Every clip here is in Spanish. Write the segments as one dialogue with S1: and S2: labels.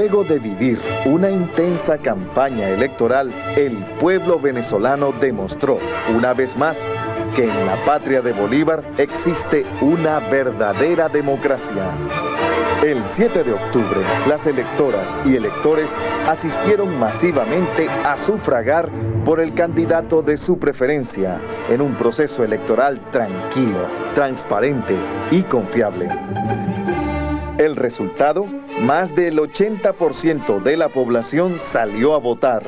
S1: Luego de vivir una intensa campaña electoral, el pueblo venezolano demostró una vez más que en la patria de Bolívar existe una verdadera democracia. El 7 de octubre, las electoras y electores asistieron masivamente a sufragar por el candidato de su preferencia en un proceso electoral tranquilo, transparente y confiable. El resultado, más del 80% de la población salió a votar.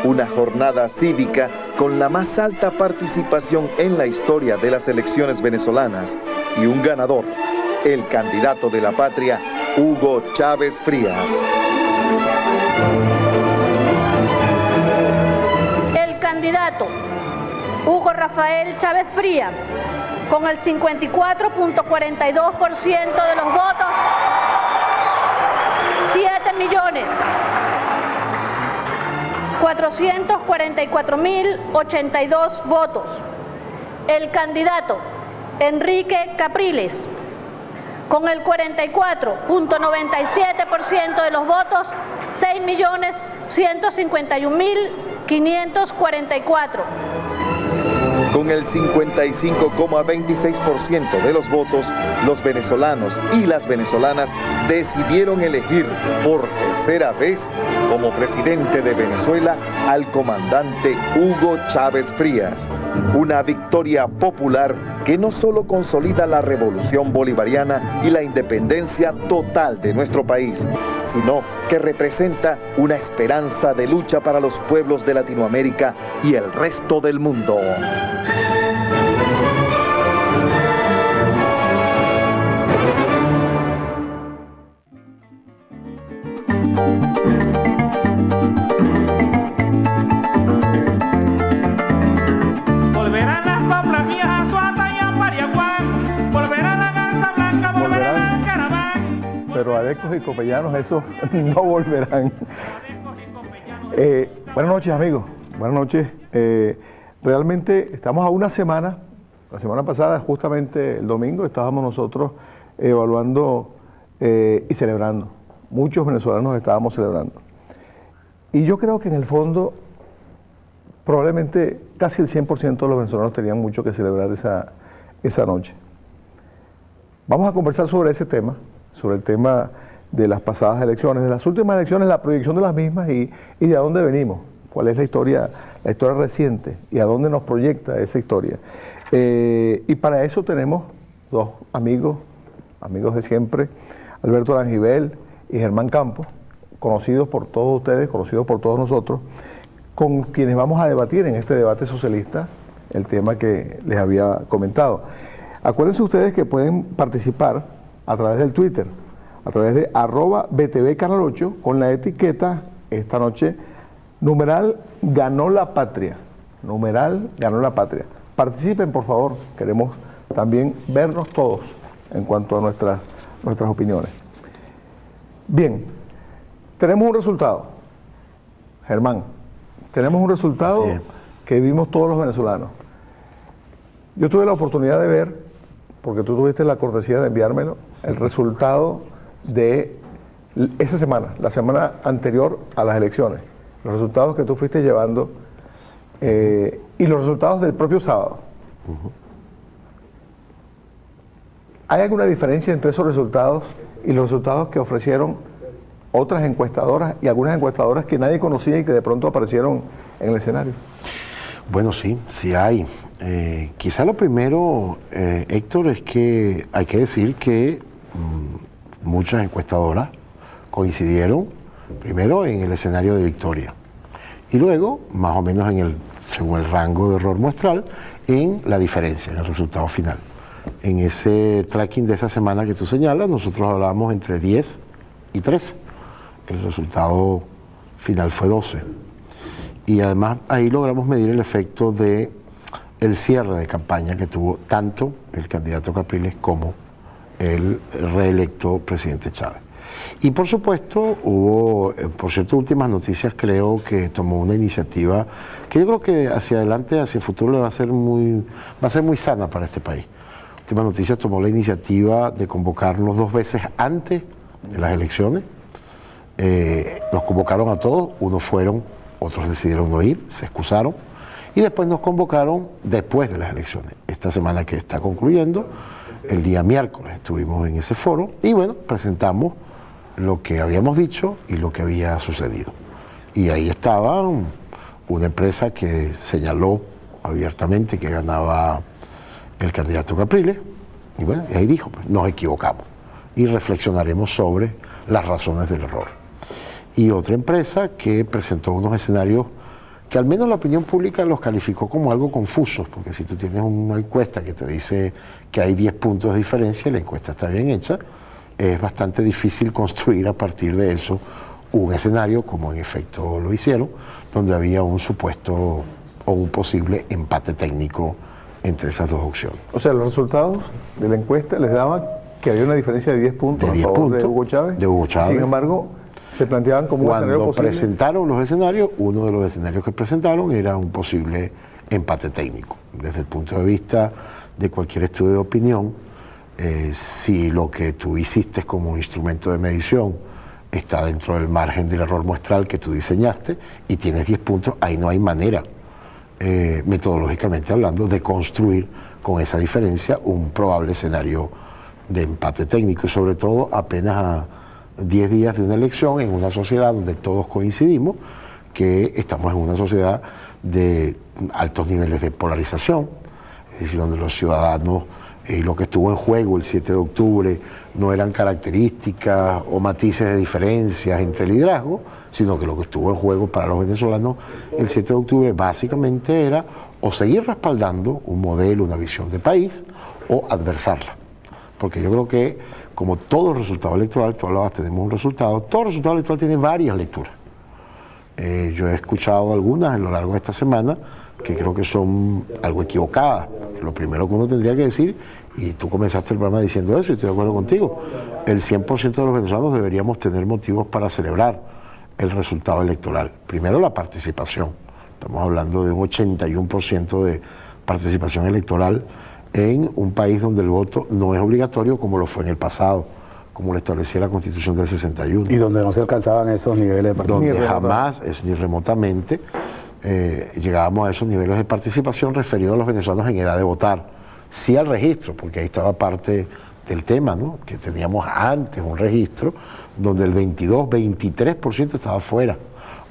S1: Una jornada cívica con la más alta participación en la historia de las elecciones venezolanas y un ganador, el candidato de la patria, Hugo Chávez Frías.
S2: El candidato Hugo Rafael Chávez Frías, con el 54.42% de los votos, 7.444.082 votos. El candidato Enrique Capriles, con el 44.97% de los votos, 6.151.544.
S1: Con el 55,26% de los votos, los venezolanos y las venezolanas decidieron elegir por tercera vez como presidente de Venezuela al comandante Hugo Chávez Frías. Una victoria popular que no solo consolida la revolución bolivariana y la independencia total de nuestro país, sino que representa una esperanza de lucha para los pueblos de Latinoamérica y el resto del mundo.
S3: Volverán las coplas mías a Suata y a Pariaguán, volverá la garza blanca, volverá el caraván.
S4: Pero adectos y copellanos, esos no volverán. Buenas noches, amigos. Buenas noches. Realmente estamos a una semana. La semana pasada, justamente el domingo, estábamos nosotros evaluando y celebrando. Muchos venezolanos estábamos celebrando. Y yo creo que en el fondo, probablemente casi el 100% de los venezolanos tenían mucho que celebrar esa noche. Vamos a conversar sobre ese tema, sobre el tema de las pasadas elecciones, de las últimas elecciones, la proyección de las mismas y de a dónde venimos, cuál es la historia reciente y a dónde nos proyecta esa historia. Y para eso tenemos dos amigos de siempre, Alberto Arangibel y Germán Campos, conocidos por todos ustedes, conocidos por todos nosotros, con quienes vamos a debatir en este debate socialista el tema que les había comentado. Acuérdense ustedes que pueden participar a través del Twitter, a través de @BTVCanal8 con la etiqueta esta noche, numeral ganó la patria, numeral ganó la patria. Participen, por favor, queremos también vernos todos en cuanto a nuestras opiniones. Bien, tenemos un resultado, Germán, tenemos un resultado que vimos todos los venezolanos. Yo tuve la oportunidad de ver, porque tú tuviste la cortesía de enviármelo, el resultado de esa semana, la semana anterior a las elecciones, los resultados que tú fuiste llevando y los resultados del propio sábado. ¿Hay alguna diferencia entre esos resultados y los resultados que ofrecieron otras encuestadoras y algunas encuestadoras que nadie conocía y que de pronto aparecieron en el escenario?
S5: Bueno, sí hay. Quizá lo primero, Héctor, es que hay que decir que muchas encuestadoras coincidieron primero en el escenario de victoria y luego, más o menos según el rango de error muestral, en la diferencia, en el resultado final. En ese tracking de esa semana que tú señalas, nosotros hablábamos entre 10 y 13. El resultado final fue 12. Y además ahí logramos medir el efecto de el cierre de campaña que tuvo tanto el candidato Capriles como el reelecto presidente Chávez. Y por supuesto hubo, por cierto, últimas noticias, creo que tomó una iniciativa que yo creo que hacia adelante, hacia el futuro, va a ser muy sana para este país. Últimas noticias tomó la iniciativa de convocarnos 2 veces antes de las elecciones Nos convocaron a todos, unos fueron, otros decidieron no ir, se excusaron, y después nos convocaron después de las elecciones. Esta semana que está concluyendo, el día miércoles estuvimos en ese foro y bueno, presentamos lo que habíamos dicho y lo que había sucedido. Y ahí estaba una empresa que señaló abiertamente que ganaba el candidato Capriles, y bueno, y ahí dijo, pues, nos equivocamos y reflexionaremos sobre las razones del error. Y otra empresa que presentó unos escenarios que al menos la opinión pública los calificó como algo confusos, porque si tú tienes una encuesta que te dice que hay 10 puntos de diferencia y la encuesta está bien hecha, es bastante difícil construir a partir de eso un escenario, como en efecto lo hicieron, donde había un supuesto o un posible empate técnico entre esas dos opciones.
S4: O sea, los resultados de la encuesta les daban que había una diferencia de 10 puntos a favor de Hugo Chávez.
S5: De Hugo Chávez.
S4: Sin embargo, se planteaban como un escenario posible.
S5: Cuando presentaron los escenarios, uno de los escenarios que presentaron era un posible empate técnico. Desde el punto de vista de cualquier estudio de opinión, si lo que tú hiciste como instrumento de medición está dentro del margen del error muestral que tú diseñaste y tienes 10 puntos, ahí no hay manera, metodológicamente hablando, de construir con esa diferencia un probable escenario de empate técnico, y sobre todo apenas a 10 días de una elección en una sociedad donde todos coincidimos que estamos en una sociedad de altos niveles de polarización, es decir, donde los ciudadanos, lo que estuvo en juego el 7 de octubre no eran características o matices de diferencias entre liderazgo, sino que lo que estuvo en juego para los venezolanos el 7 de octubre básicamente era o seguir respaldando un modelo, una visión de país, o adversarla. Porque yo creo que, como todo resultado electoral, tú hablabas, tenemos un resultado, todo resultado electoral tiene varias lecturas. Yo he escuchado algunas a lo largo de esta semana que creo que son algo equivocadas. Lo primero que uno tendría que decir, y tú comenzaste el programa diciendo eso, y estoy de acuerdo contigo, el 100% de los venezolanos deberíamos tener motivos para celebrar el resultado electoral. Primero, la participación. Estamos hablando de un 81% de participación electoral en un país donde el voto no es obligatorio como lo fue en el pasado, como lo establecía la Constitución del 61.
S6: Y donde no se alcanzaban esos niveles de participación.
S5: Donde jamás, ni remotamente, llegábamos a esos niveles de participación referidos a los venezolanos en edad de votar. Sí al registro, porque ahí estaba parte del tema, ¿no? Que teníamos antes un registro donde el 23% estaba fuera.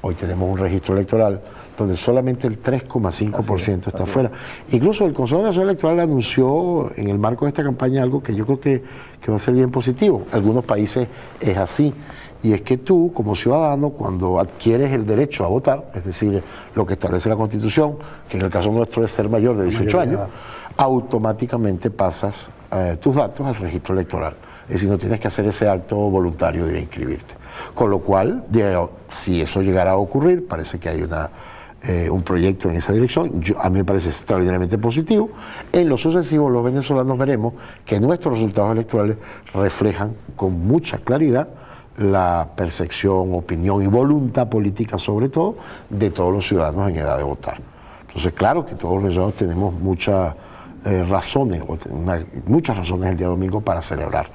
S5: Hoy tenemos un registro electoral donde solamente el 3,5% está fuera. Incluso el Consejo Nacional Electoral anunció en el marco de esta campaña algo que yo creo que va a ser bien positivo. En algunos países es así. Y es que tú, como ciudadano, cuando adquieres el derecho a votar, es decir, lo que establece la Constitución, que en el caso nuestro es ser mayor de 18 años, automáticamente pasas tus datos al registro electoral. Es decir, no tienes que hacer ese acto voluntario de ir a inscribirte. Con lo cual, si eso llegara a ocurrir, parece que hay un proyecto en esa dirección. A mí me parece extraordinariamente positivo. En lo sucesivo, los venezolanos veremos que nuestros resultados electorales reflejan con mucha claridad la percepción, opinión y voluntad política, sobre todo, de todos los ciudadanos en edad de votar. Entonces, claro que todos los venezolanos tenemos muchas razones el día domingo para celebrar.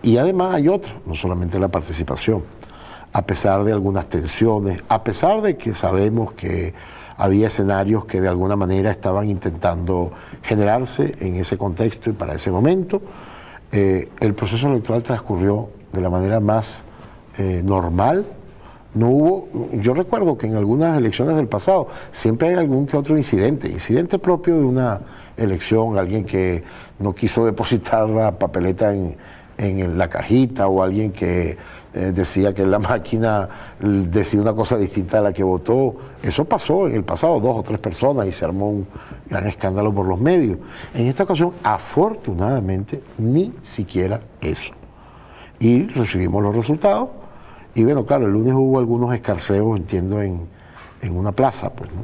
S5: Y además hay otras, no solamente la participación. A pesar de algunas tensiones, a pesar de que sabemos que había escenarios que de alguna manera estaban intentando generarse en ese contexto y para ese momento, el proceso electoral transcurrió de la manera más normal. No hubo, yo recuerdo que en algunas elecciones del pasado siempre hay algún que otro incidente propio de una elección, alguien que no quiso depositar la papeleta en la cajita, o alguien que decía que la máquina decía una cosa distinta a la que votó. Eso pasó en el pasado, 2 o 3 personas, y se armó un gran escándalo por los medios. En esta ocasión, afortunadamente, ni siquiera eso. Y recibimos los resultados, y bueno, claro, el lunes hubo algunos escarceos, entiendo, en una plaza, pues, ¿no?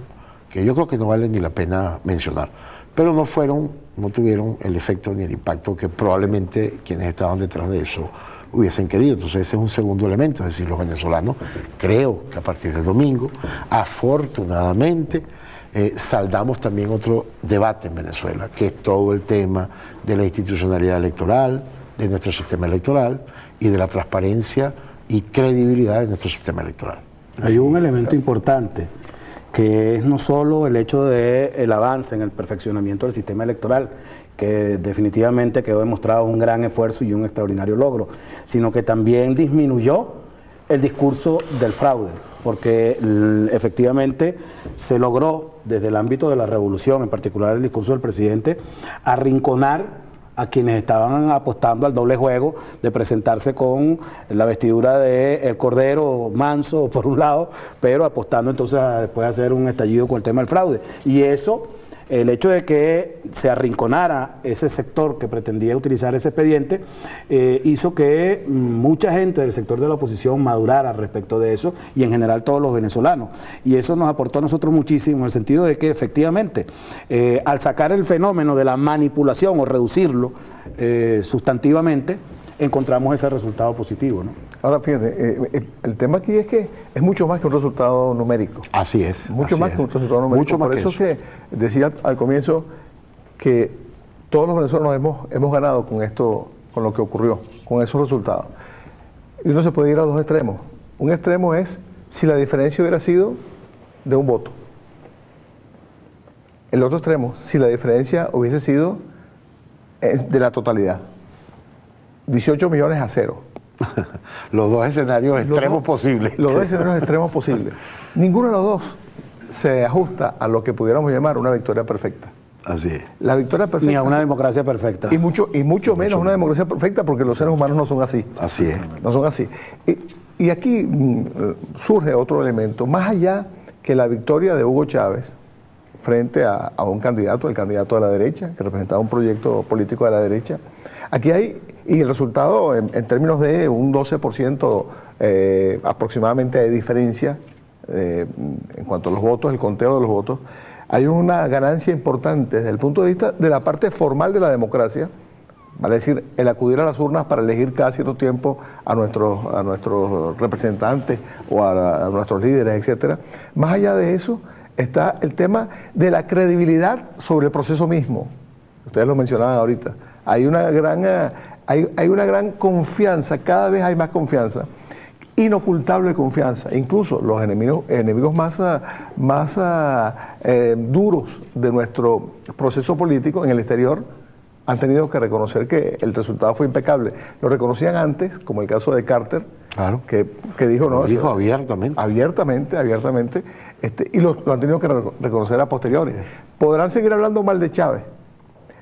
S5: Que yo creo que no vale ni la pena mencionar. Pero no tuvieron el efecto ni el impacto que probablemente quienes estaban detrás de eso hubiesen querido. Entonces ese es un segundo elemento, es decir, los venezolanos, creo que a partir del domingo, afortunadamente, saldamos también otro debate en Venezuela, que es todo el tema de la institucionalidad electoral, de nuestro sistema electoral y de la transparencia y credibilidad en nuestro sistema electoral.
S6: Hay un elemento importante, que es no solo el hecho del avance en el perfeccionamiento del sistema electoral, que definitivamente quedó demostrado un gran esfuerzo y un extraordinario logro, sino que también disminuyó el discurso del fraude, porque efectivamente se logró desde el ámbito de la revolución, en particular el discurso del presidente, arrinconar a quienes estaban apostando al doble juego de presentarse con la vestidura del cordero manso por un lado, pero apostando entonces a después hacer un estallido con el tema del fraude. Y eso, el hecho de que se arrinconara ese sector que pretendía utilizar ese expediente, hizo que mucha gente del sector de la oposición madurara respecto de eso, y en general todos los venezolanos. Y eso nos aportó a nosotros muchísimo, en el sentido de que efectivamente, al sacar el fenómeno de la manipulación o reducirlo sustantivamente, encontramos ese resultado positivo, ¿no?
S4: Ahora, fíjate, el tema aquí es que es mucho más que un resultado numérico.
S5: Así es.
S4: Mucho
S5: así
S4: más
S5: es.
S4: que un resultado numérico.
S5: Mucho más
S4: Por
S5: que
S4: eso que decía al comienzo que todos los venezolanos hemos ganado con esto, con lo que ocurrió, con esos resultados. Y uno se puede ir a dos extremos. Un extremo es si la diferencia hubiera sido de un voto. El otro extremo, si la diferencia hubiese sido de la totalidad. 18 millones a 0.
S5: Los dos escenarios extremos posibles.
S4: Los dos escenarios extremos posibles. Ninguno de los dos se ajusta a lo que pudiéramos llamar una victoria perfecta.
S5: Así es.
S4: La victoria perfecta.
S6: Ni a una democracia perfecta.
S4: Y mucho menos una democracia perfecta, porque los seres humanos no son así.
S5: Así es.
S4: No son así. Y aquí surge otro elemento. Más allá que la victoria de Hugo Chávez frente a un candidato, el candidato de la derecha, que representaba un proyecto político de la derecha, aquí hay, y el resultado en términos de un 12% aproximadamente de diferencia en cuanto a los votos, el conteo de los votos, hay una ganancia importante desde el punto de vista de la parte formal de la democracia, vale decir, el acudir a las urnas para elegir cada cierto tiempo a nuestros representantes o a nuestros líderes, etcétera. Más allá de eso está el tema de la credibilidad sobre el proceso mismo. Ustedes lo mencionaban ahorita. Hay una gran confianza, cada vez hay más confianza, inocultable confianza. Incluso los enemigos más duros de nuestro proceso político en el exterior han tenido que reconocer que el resultado fue impecable. Lo reconocían antes, como el caso de Carter,
S5: claro,
S4: que dijo,
S5: lo
S4: no,
S5: dijo abiertamente.
S4: Abiertamente, y lo han tenido que reconocer a posteriori. Podrán seguir hablando mal de Chávez,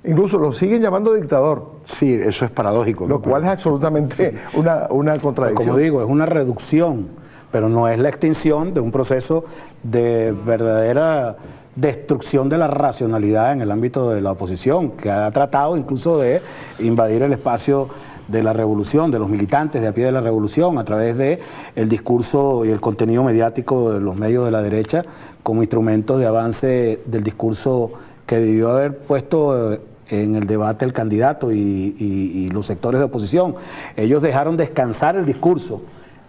S4: incluso lo siguen llamando dictador.
S5: Sí, eso es paradójico.
S4: Lo cual es absolutamente una contradicción.
S6: Como digo, es una reducción, pero no es la extinción de un proceso de verdadera destrucción de la racionalidad en el ámbito de la oposición, que ha tratado incluso de invadir el espacio de la revolución, de los militantes de a pie de la revolución, a través de el discurso y el contenido mediático de los medios de la derecha, como instrumentos de avance del discurso que debió haber puesto en el debate el candidato y los sectores de oposición. Ellos dejaron descansar el discurso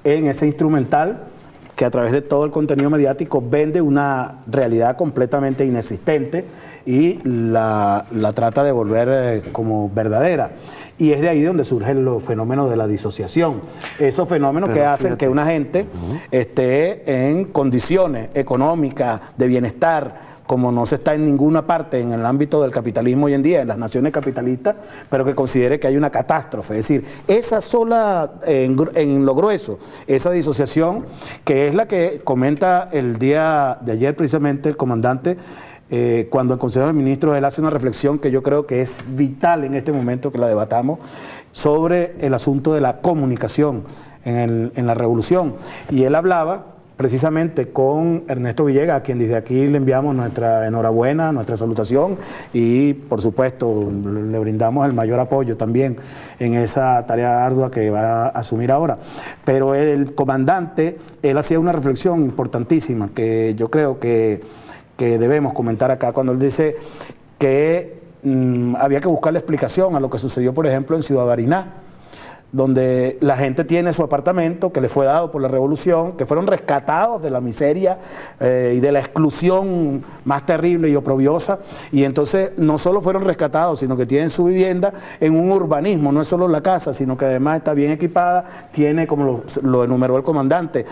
S6: en ese instrumental que a través de todo el contenido mediático vende una realidad completamente inexistente y la trata de volver como verdadera. Y es de ahí donde surgen los fenómenos de la disociación. Esos fenómenos que hacen que una gente esté en condiciones económicas, de bienestar, como no se está en ninguna parte en el ámbito del capitalismo hoy en día, en las naciones capitalistas, pero que considere que hay una catástrofe. Es decir, esa sola, en lo grueso, esa disociación, que es la que comenta el día de ayer precisamente el comandante, cuando el Consejo de Ministros él hace una reflexión que yo creo que es vital en este momento que la debatamos, sobre el asunto de la comunicación en la revolución. Y él hablaba precisamente con Ernesto Villegas, a quien desde aquí le enviamos nuestra enhorabuena, nuestra salutación y por supuesto le brindamos el mayor apoyo también en esa tarea ardua que va a asumir ahora. Pero el comandante, él hacía una reflexión importantísima que yo creo que debemos comentar acá, cuando él dice que había que buscar la explicación a lo que sucedió, por ejemplo, en Ciudad Bariná, donde la gente tiene su apartamento que le fue dado por la revolución, que fueron rescatados de la miseria y de la exclusión más terrible y oprobiosa, y entonces no solo fueron rescatados, sino que tienen su vivienda en un urbanismo, no es solo la casa, sino que además está bien equipada, tiene, como lo enumeró el comandante,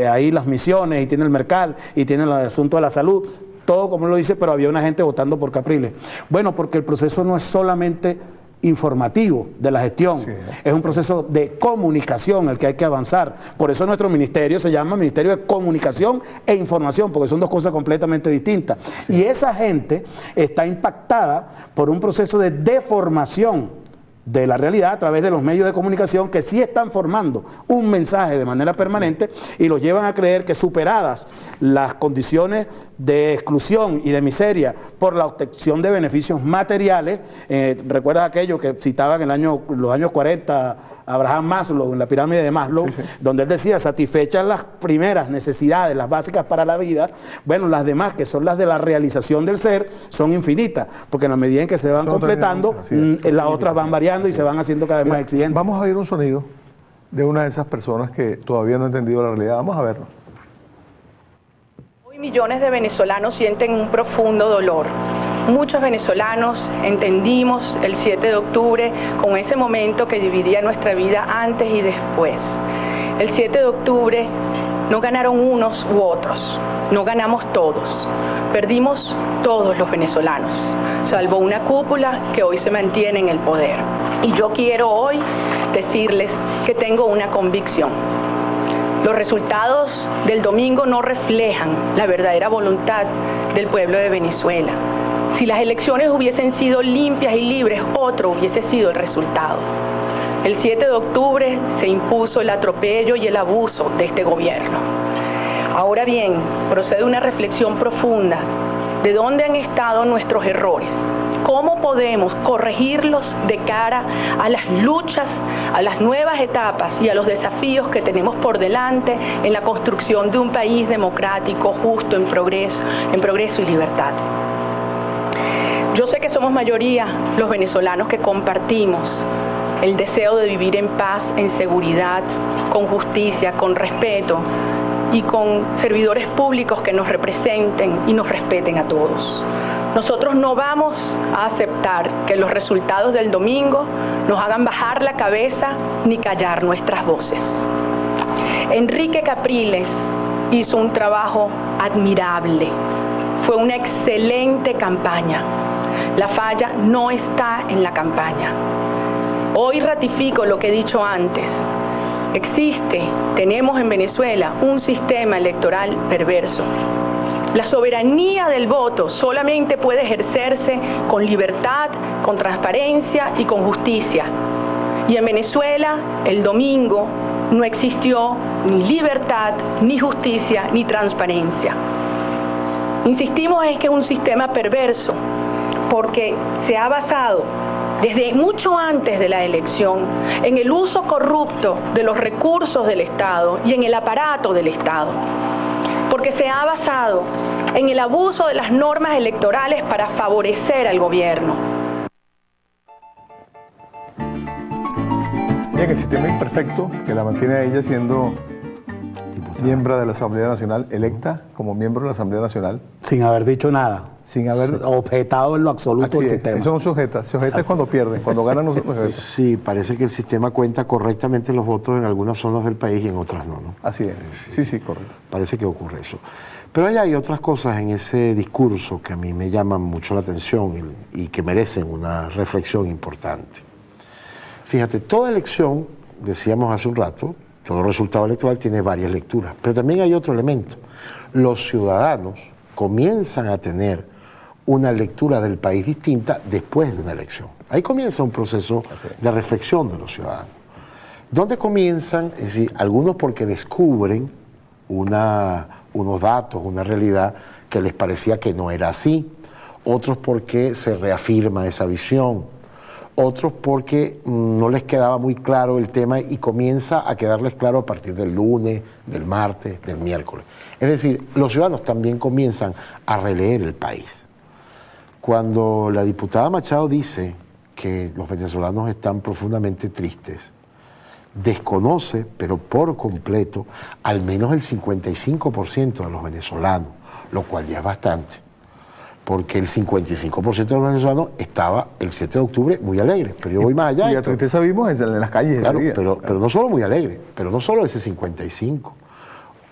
S6: ahí las misiones, y tiene el mercal, y tiene el asunto de la salud, todo como lo dice, pero había una gente votando por Capriles. Bueno, porque el proceso no es solamente informativo de la gestión, sí, es un proceso de comunicación el que hay que avanzar. Por eso nuestro ministerio se llama Ministerio de Comunicación e Información, porque son dos cosas completamente distintas. Sí. Y esa gente está impactada por un proceso de deformación de la realidad a través de los medios de comunicación que sí están formando un mensaje de manera permanente y los llevan a creer que, superadas las condiciones de exclusión y de miseria por la obtención de beneficios materiales, recuerdas aquello que citaban en los años 40 Abraham Maslow, en la pirámide de Maslow, sí, donde él decía, satisfechas las primeras necesidades, las básicas para la vida, bueno, las demás, que son las de la realización del ser, son infinitas, porque en la medida en que se van completando, las otras van variando y se van haciendo cada vez más exigentes.
S4: Vamos a oír un sonido de una de esas personas que todavía no ha entendido la realidad. Vamos a verlo.
S7: Hoy millones de venezolanos sienten un profundo dolor. Muchos venezolanos entendimos el 7 de octubre como ese momento que dividía nuestra vida antes y después. El 7 de octubre no ganaron unos u otros, no ganamos todos. Perdimos todos los venezolanos, salvo una cúpula que hoy se mantiene en el poder. Y yo quiero hoy decirles que tengo una convicción. Los resultados del domingo no reflejan la verdadera voluntad del pueblo de Venezuela. Si las elecciones hubiesen sido limpias y libres, otro hubiese sido el resultado. El 7 de octubre se impuso el atropello y el abuso de este gobierno. Ahora bien, procede una reflexión profunda de dónde han estado nuestros errores, cómo podemos corregirlos de cara a las luchas, a las nuevas etapas y a los desafíos que tenemos por delante en la construcción de un país democrático, justo, en progreso y libertad. Yo sé que somos mayoría los venezolanos que compartimos el deseo de vivir en paz, en seguridad, con justicia, con respeto y con servidores públicos que nos representen y nos respeten a todos. Nosotros no vamos a aceptar que los resultados del domingo nos hagan bajar la cabeza ni callar nuestras voces. Enrique Capriles hizo un trabajo admirable. Fue una excelente campaña. La falla no está en la campaña. Hoy ratifico lo que he dicho antes. Tenemos en Venezuela un sistema electoral perverso. La soberanía del voto solamente puede ejercerse con libertad, con transparencia y con justicia. Y en Venezuela, el domingo, no existió ni libertad, ni justicia, ni transparencia. Insistimos en que es un sistema perverso, porque se ha basado desde mucho antes de la elección en el uso corrupto de los recursos del Estado y en el aparato del Estado, porque se ha basado en el abuso de las normas electorales para favorecer al gobierno.
S4: Bien, el sistema imperfecto que la mantiene a ella siendo miembro de la Asamblea Nacional, electa como miembro de la Asamblea Nacional.
S6: Sin haber dicho nada.
S4: Sin haber
S6: objetado en lo absoluto el sistema.
S4: Eso no se objeta. Se objeta es cuando pierden. Cuando ganan no se objeta.
S5: Sí, parece que el sistema cuenta correctamente los votos en algunas zonas del país y en otras no, ¿no?
S4: Así es. Sí, correcto.
S5: Parece que ocurre eso. Pero hay otras cosas en ese discurso que a mí me llaman mucho la atención y que merecen una reflexión importante. Fíjate, toda elección, decíamos hace un rato, todo resultado electoral tiene varias lecturas, pero también hay otro elemento. Los ciudadanos comienzan a tener una lectura del país distinta después de una elección. Ahí comienza un proceso de reflexión de los ciudadanos. ¿Dónde comienzan? Es decir, algunos porque descubren unos datos, una realidad que les parecía que no era así, otros porque se reafirma esa visión, otros porque no les quedaba muy claro el tema y comienza a quedarles claro a partir del lunes, del martes, del miércoles. Es decir, los ciudadanos también comienzan a releer el país. Cuando la diputada Machado dice que los venezolanos están profundamente tristes, desconoce, pero por completo, al menos el 55% de los venezolanos, lo cual ya es bastante, porque el 55% de los venezolanos estaba el 7 de octubre muy alegre, pero yo voy más allá.
S4: Y la tristeza vimos en las calles
S5: claro,
S4: ese día.
S5: pero no solo muy alegre, pero no solo ese 55%.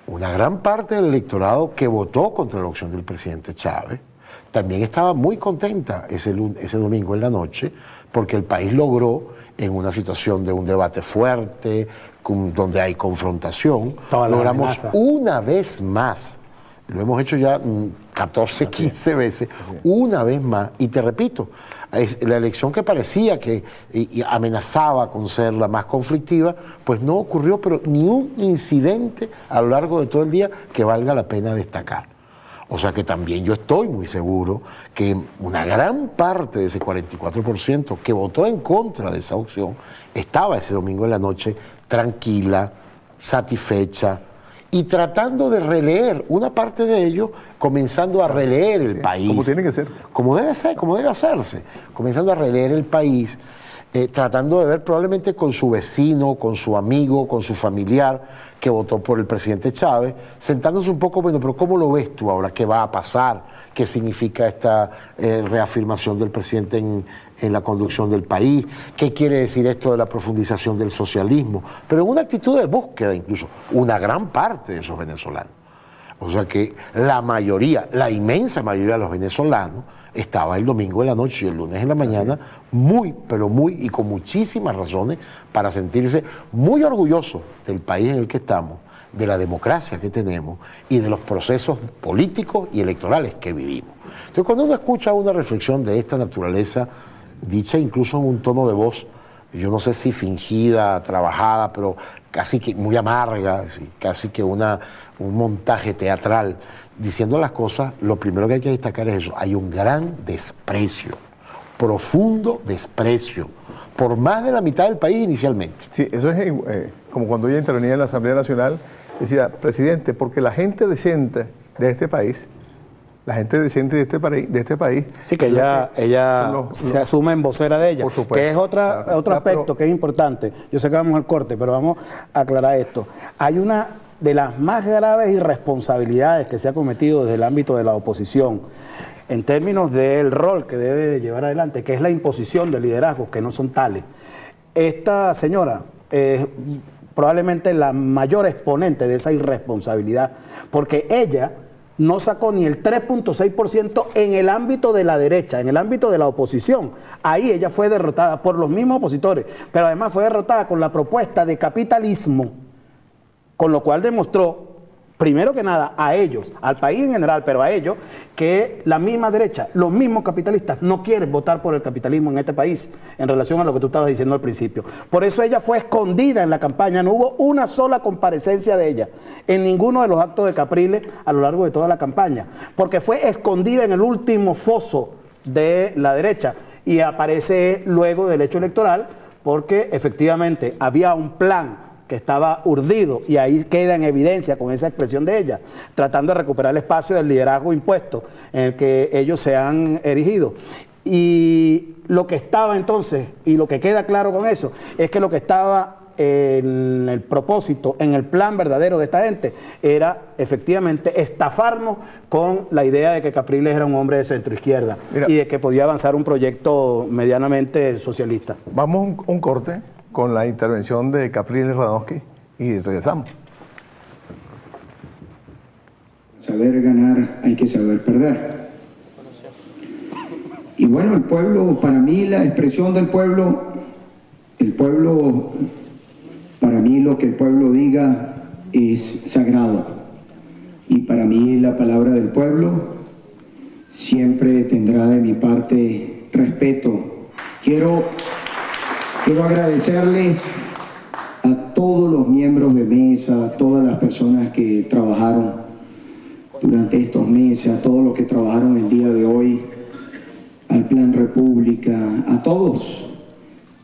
S5: Una gran parte del electorado que votó contra la opción del presidente Chávez también estaba muy contenta ese domingo en la noche, porque el país logró, en una situación de un debate fuerte, donde hay confrontación, logramos una vez más, lo hemos hecho ya 14, 15 veces, una vez más, y te repito, la elección que parecía que amenazaba con ser la más conflictiva, pues no ocurrió, pero ni un incidente a lo largo de todo el día que valga la pena destacar. O sea que también yo estoy muy seguro que una gran parte de ese 44% que votó en contra de esa opción estaba ese domingo en la noche tranquila, satisfecha y tratando de releer, una parte de ellos comenzando a releer el país.
S4: Como tiene que ser.
S5: Como debe ser, como debe hacerse. Comenzando a releer el país, tratando de ver probablemente con su vecino, con su amigo, con su familiar que votó por el presidente Chávez, sentándose un poco, bueno, pero ¿cómo lo ves tú ahora? ¿Qué va a pasar? ¿Qué significa esta reafirmación del presidente en la conducción del país? ¿Qué quiere decir esto de la profundización del socialismo? Pero en una actitud de búsqueda incluso, una gran parte de esos venezolanos. O sea que la mayoría, la inmensa mayoría de los venezolanos estaba el domingo en la noche y el lunes en la mañana muy, pero muy y con muchísimas razones para sentirse muy orgullosos del país en el que estamos, de la democracia que tenemos y de los procesos políticos y electorales que vivimos. Entonces, cuando uno escucha una reflexión de esta naturaleza, dicha incluso en un tono de voz, yo no sé si fingida, trabajada, pero casi que muy amarga, casi que un montaje teatral, diciendo las cosas, lo primero que hay que destacar es eso. Hay un gran desprecio, profundo desprecio, por más de la mitad del país inicialmente.
S4: Sí, eso es como cuando ella intervenía en la Asamblea Nacional, decía, presidente, porque la gente decente de este país,
S6: sí, que ella se asume en vocera de ella, que es otro aspecto que es importante. Yo sé que vamos al corte, pero vamos a aclarar esto. Hay una de las más graves irresponsabilidades que se ha cometido desde el ámbito de la oposición, en términos del rol que debe llevar adelante, que es la imposición de liderazgos que no son tales. Esta señora es probablemente la mayor exponente de esa irresponsabilidad, porque ella no sacó ni el 3.6% en el ámbito de la derecha, en el ámbito de la oposición. Ahí ella fue derrotada por los mismos opositores, pero además fue derrotada con la propuesta de capitalismo, con lo cual demostró, primero que nada, a ellos, al país en general, pero a ellos, que la misma derecha, los mismos capitalistas no quieren votar por el capitalismo en este país, en relación a lo que tú estabas diciendo al principio. Por eso ella fue escondida en la campaña, no hubo una sola comparecencia de ella en ninguno de los actos de Capriles a lo largo de toda la campaña, porque fue escondida en el último foso de la derecha y aparece luego del hecho electoral, porque efectivamente había un plan que estaba urdido, y ahí queda en evidencia con esa expresión de ella, tratando de recuperar el espacio del liderazgo impuesto en el que ellos se han erigido. Y lo que estaba entonces, y lo que queda claro con eso, es que lo que estaba en el propósito, en el plan verdadero de esta gente, era efectivamente estafarnos con la idea de que Capriles era un hombre de centro izquierda y de que podía avanzar un proyecto medianamente socialista.
S4: Vamos a un corte con la intervención de Capriles Radonsky y regresamos.
S8: Saber ganar, hay que saber perder. Y bueno, el pueblo, para mí la expresión del pueblo, para mí lo que el pueblo diga es sagrado. Y para mí la palabra del pueblo siempre tendrá de mi parte respeto. Quiero agradecerles a todos los miembros de mesa, a todas las personas que trabajaron durante estos meses, a todos los que trabajaron el día de hoy, al Plan República, a todos.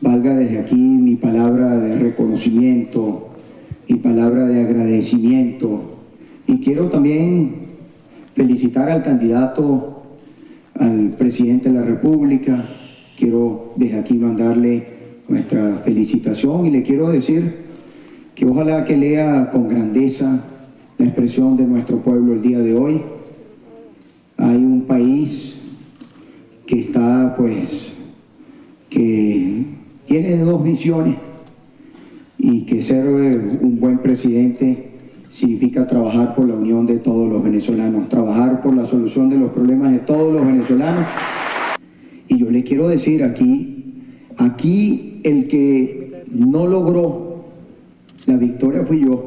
S8: Valga desde aquí mi palabra de reconocimiento, mi palabra de agradecimiento. Y quiero también felicitar al candidato, al presidente de la República. Quiero desde aquí mandarle nuestra felicitación y le quiero decir que ojalá que lea con grandeza la expresión de nuestro pueblo el día de hoy. Hay un país que está, pues, que tiene dos visiones, y que ser un buen presidente significa trabajar por la unión de todos los venezolanos, trabajar por la solución de los problemas de todos los venezolanos. Y yo le quiero decir aquí el que no logró la victoria fui yo.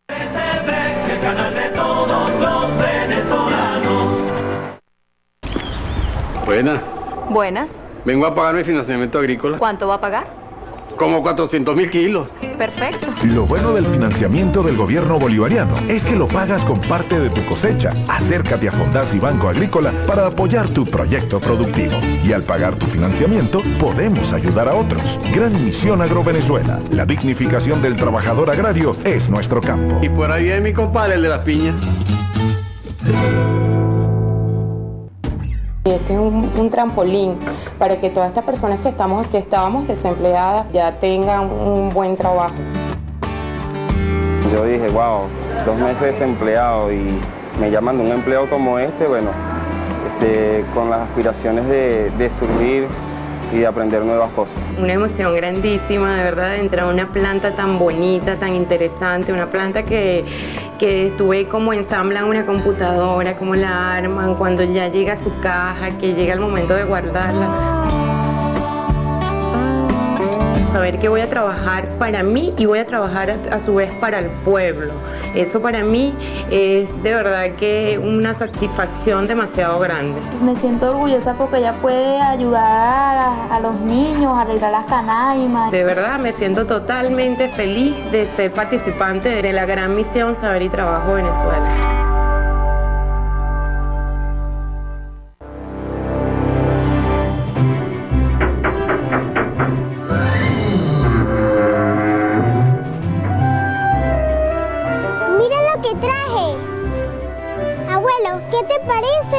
S3: El canal de todos los venezolanos.
S9: Buenas.
S10: Buenas.
S9: Vengo a pagar mi financiamiento agrícola.
S10: ¿Cuánto va a pagar?
S9: Como 400.000 kilos.
S10: Perfecto.
S11: Lo bueno del financiamiento del gobierno bolivariano es que lo pagas con parte de tu cosecha. Acércate a Fondás y Banco Agrícola para apoyar tu proyecto productivo. Y al pagar tu financiamiento, podemos ayudar a otros. Gran Misión Agrovenezuela. La dignificación del trabajador agrario es nuestro campo.
S9: Y por ahí viene mi compadre, el de las piñas.
S12: Este es un trampolín para que todas estas personas que estábamos desempleadas ya tengan un buen trabajo.
S13: Yo dije, wow, 2 meses desempleado y me llaman de un empleo como este, bueno, con las aspiraciones de surgir y de aprender nuevas cosas.
S12: Una emoción grandísima, de verdad, de entrar a una planta tan bonita, tan interesante, una planta que tuve como ensamblan una computadora, cómo la arman, cuando ya llega a su caja, que llega el momento de guardarla. Saber que voy a trabajar para mí y voy a trabajar a su vez para el pueblo. Eso para mí es de verdad que una satisfacción demasiado grande.
S14: Me siento orgullosa porque ella puede ayudar a los niños a arreglar las canaimas.
S12: De verdad me siento totalmente feliz de ser participante de la gran misión Saber y Trabajo Venezuela.
S15: ¿Qué te parece?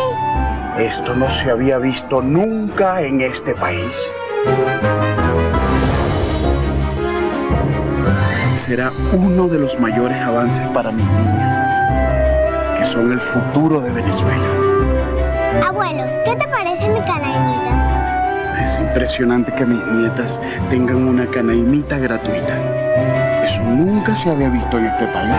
S16: Esto no se había visto nunca en este país. Será uno de los mayores avances para mis niñas, que son el futuro de Venezuela.
S15: Abuelo, ¿qué te parece mi canaimita?
S16: Es impresionante que mis nietas tengan una canaimita gratuita. Eso nunca se había visto en este país.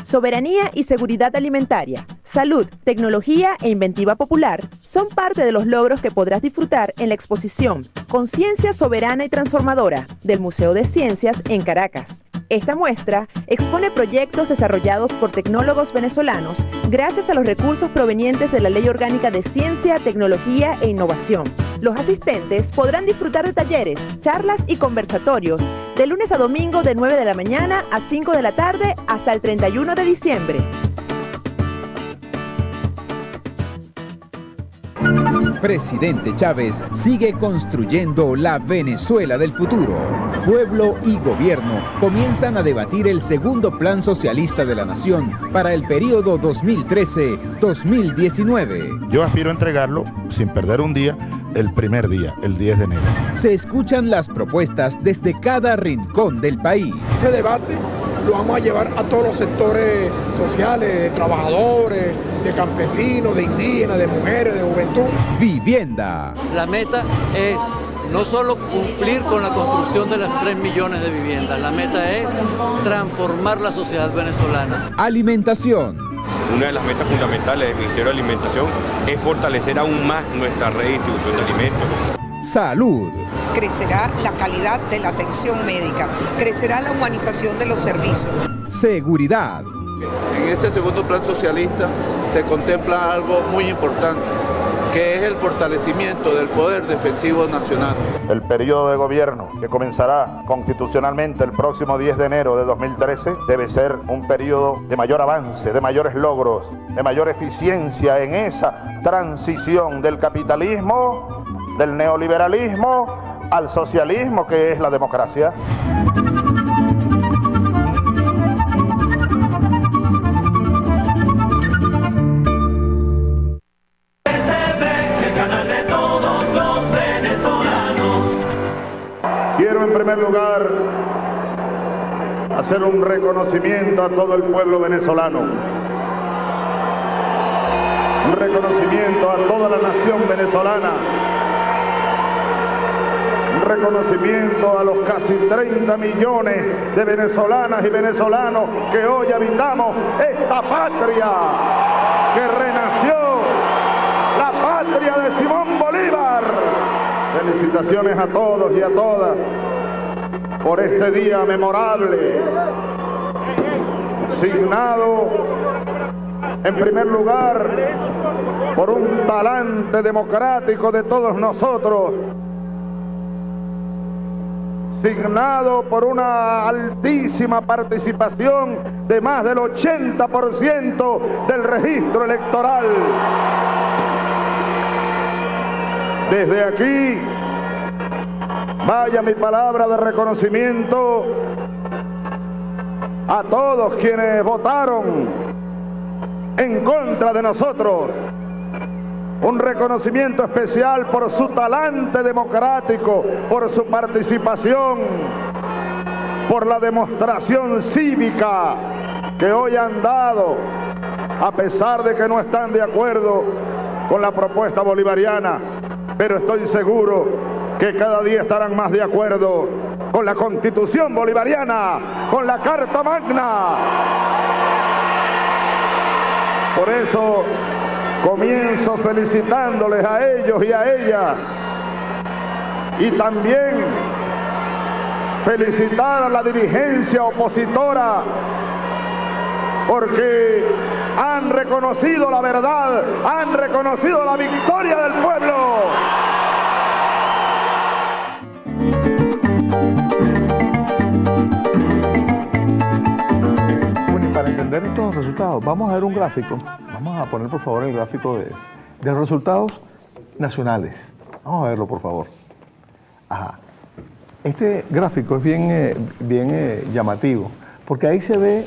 S17: Soberanía y seguridad alimentaria, salud, tecnología e inventiva popular son parte de los logros que podrás disfrutar en la exposición Conciencia Soberana y Transformadora del Museo de Ciencias en Caracas. Esta muestra expone proyectos desarrollados por tecnólogos venezolanos gracias a los recursos provenientes de la Ley Orgánica de Ciencia, Tecnología e Innovación. Los asistentes podrán disfrutar de talleres, charlas y conversatorios de lunes a domingo de 9 de la mañana a 5 de la tarde hasta el 31 de diciembre.
S18: Presidente Chávez sigue construyendo la Venezuela del futuro. Pueblo y gobierno comienzan a debatir el segundo plan socialista de la nación para el periodo 2013-2019.
S19: Yo aspiro a entregarlo sin perder un día, el primer día, el 10 de enero.
S18: Se escuchan las propuestas desde cada rincón del país.
S20: Ese debate lo vamos a llevar a todos los sectores sociales, de trabajadores, de campesinos, de indígenas, de mujeres, de juventud.
S18: Vivienda.
S21: La meta es no solo cumplir con la construcción de las 3 millones de viviendas, la meta es transformar la sociedad venezolana.
S18: Alimentación.
S22: Una de las metas fundamentales del Ministerio de Alimentación es fortalecer aún más nuestra red de distribución de alimentos.
S18: Salud.
S23: Crecerá la calidad de la atención médica, crecerá la humanización de los servicios.
S18: Seguridad.
S24: En este segundo plan socialista se contempla algo muy importante, que es el fortalecimiento del poder defensivo nacional.
S19: El periodo de gobierno que comenzará constitucionalmente el próximo 10 de enero de 2013 debe ser un periodo de mayor avance, de mayores logros, de mayor eficiencia en esa transición del capitalismo, del neoliberalismo al socialismo, que es la democracia. primer lugar, hacer un reconocimiento a todo el pueblo venezolano. Un reconocimiento a toda la nación venezolana. Un reconocimiento a los casi 30 millones de venezolanas y venezolanos que hoy habitamos esta patria que renació, la patria de Simón Bolívar. Felicitaciones a todos y a todas por este día memorable, signado en primer lugar por un talante democrático de todos nosotros, signado por una altísima participación de más del 80% del registro electoral. Desde aquí, vaya mi palabra de reconocimiento a todos quienes votaron en contra de nosotros. Un reconocimiento especial por su talante democrático, por su participación, por la demostración cívica que hoy han dado, a pesar de que no están de acuerdo con la propuesta bolivariana, pero estoy seguro que cada día estarán más de acuerdo con la Constitución bolivariana, con la Carta Magna. Por eso comienzo felicitándoles a ellos y a ellas, y también felicitar a la dirigencia opositora, porque han reconocido la verdad, han reconocido la victoria del pueblo.
S4: Bueno, y para entender estos resultados, vamos a ver un gráfico. Vamos a poner, por favor, el gráfico de los resultados nacionales. Vamos a verlo, por favor. Ajá. Este gráfico es bien llamativo, porque ahí se ve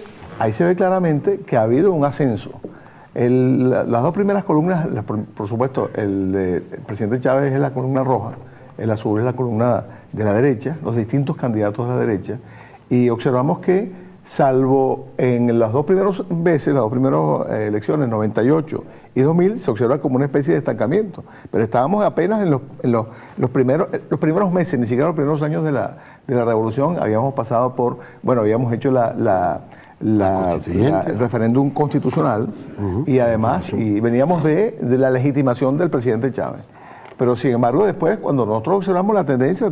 S4: claramente que ha habido un ascenso. Las dos primeras columnas, por supuesto, el presidente Chávez es la columna roja, el azul es la columna de la derecha, los distintos candidatos de la derecha, y observamos que, salvo en las dos primeras veces, las dos primeras elecciones, 98 y 2000, se observa como una especie de estancamiento, pero estábamos apenas en los primeros meses, ni siquiera los primeros años de la revolución, habíamos pasado por, bueno, habíamos hecho el referéndum constitucional, y además y veníamos de la legitimación del presidente Chávez. Pero sin embargo, después, cuando nosotros observamos la tendencia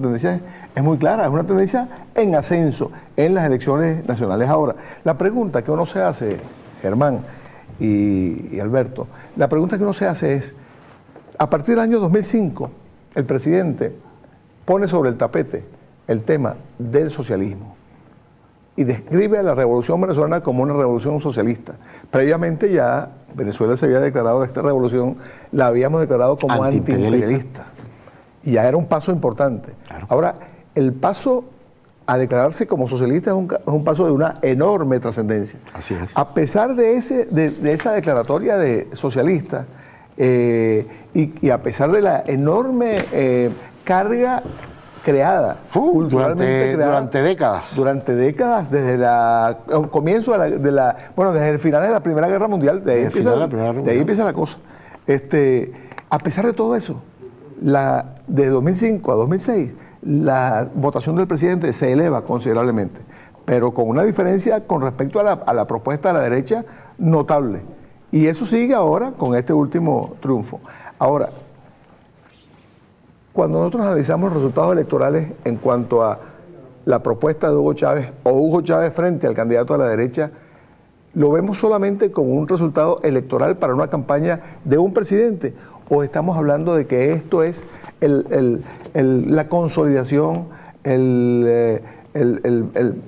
S4: es muy clara, es una tendencia en ascenso en las elecciones nacionales. Ahora, la pregunta que uno se hace, Germán y Alberto, la pregunta que uno se hace es, a partir del año 2005, el presidente pone sobre el tapete el tema del socialismo y describe a la revolución venezolana como una revolución socialista. Previamente ya Venezuela se había declarado de esta revolución, la habíamos declarado como antiimperialista. Y ya era un paso importante. Claro. Ahora, el paso a declararse como socialista es un paso de una enorme trascendencia.
S5: Así es.
S4: A pesar de esa declaratoria de socialista, y a pesar de la enorme carga creada, culturalmente creada
S5: durante décadas.
S4: Durante décadas, desde el comienzo desde el final de la Primera Guerra Mundial, de ahí empieza la cosa. A pesar de todo eso, de 2005 a 2006, la votación del presidente se eleva considerablemente, pero con una diferencia con respecto a la propuesta de la derecha notable. Y eso sigue ahora con este último triunfo. Ahora, cuando nosotros analizamos los resultados electorales en cuanto a la propuesta de Hugo Chávez o Hugo Chávez frente al candidato a la derecha, ¿lo vemos solamente como un resultado electoral para una campaña de un presidente? ¿O estamos hablando de que esto es la consolidación, el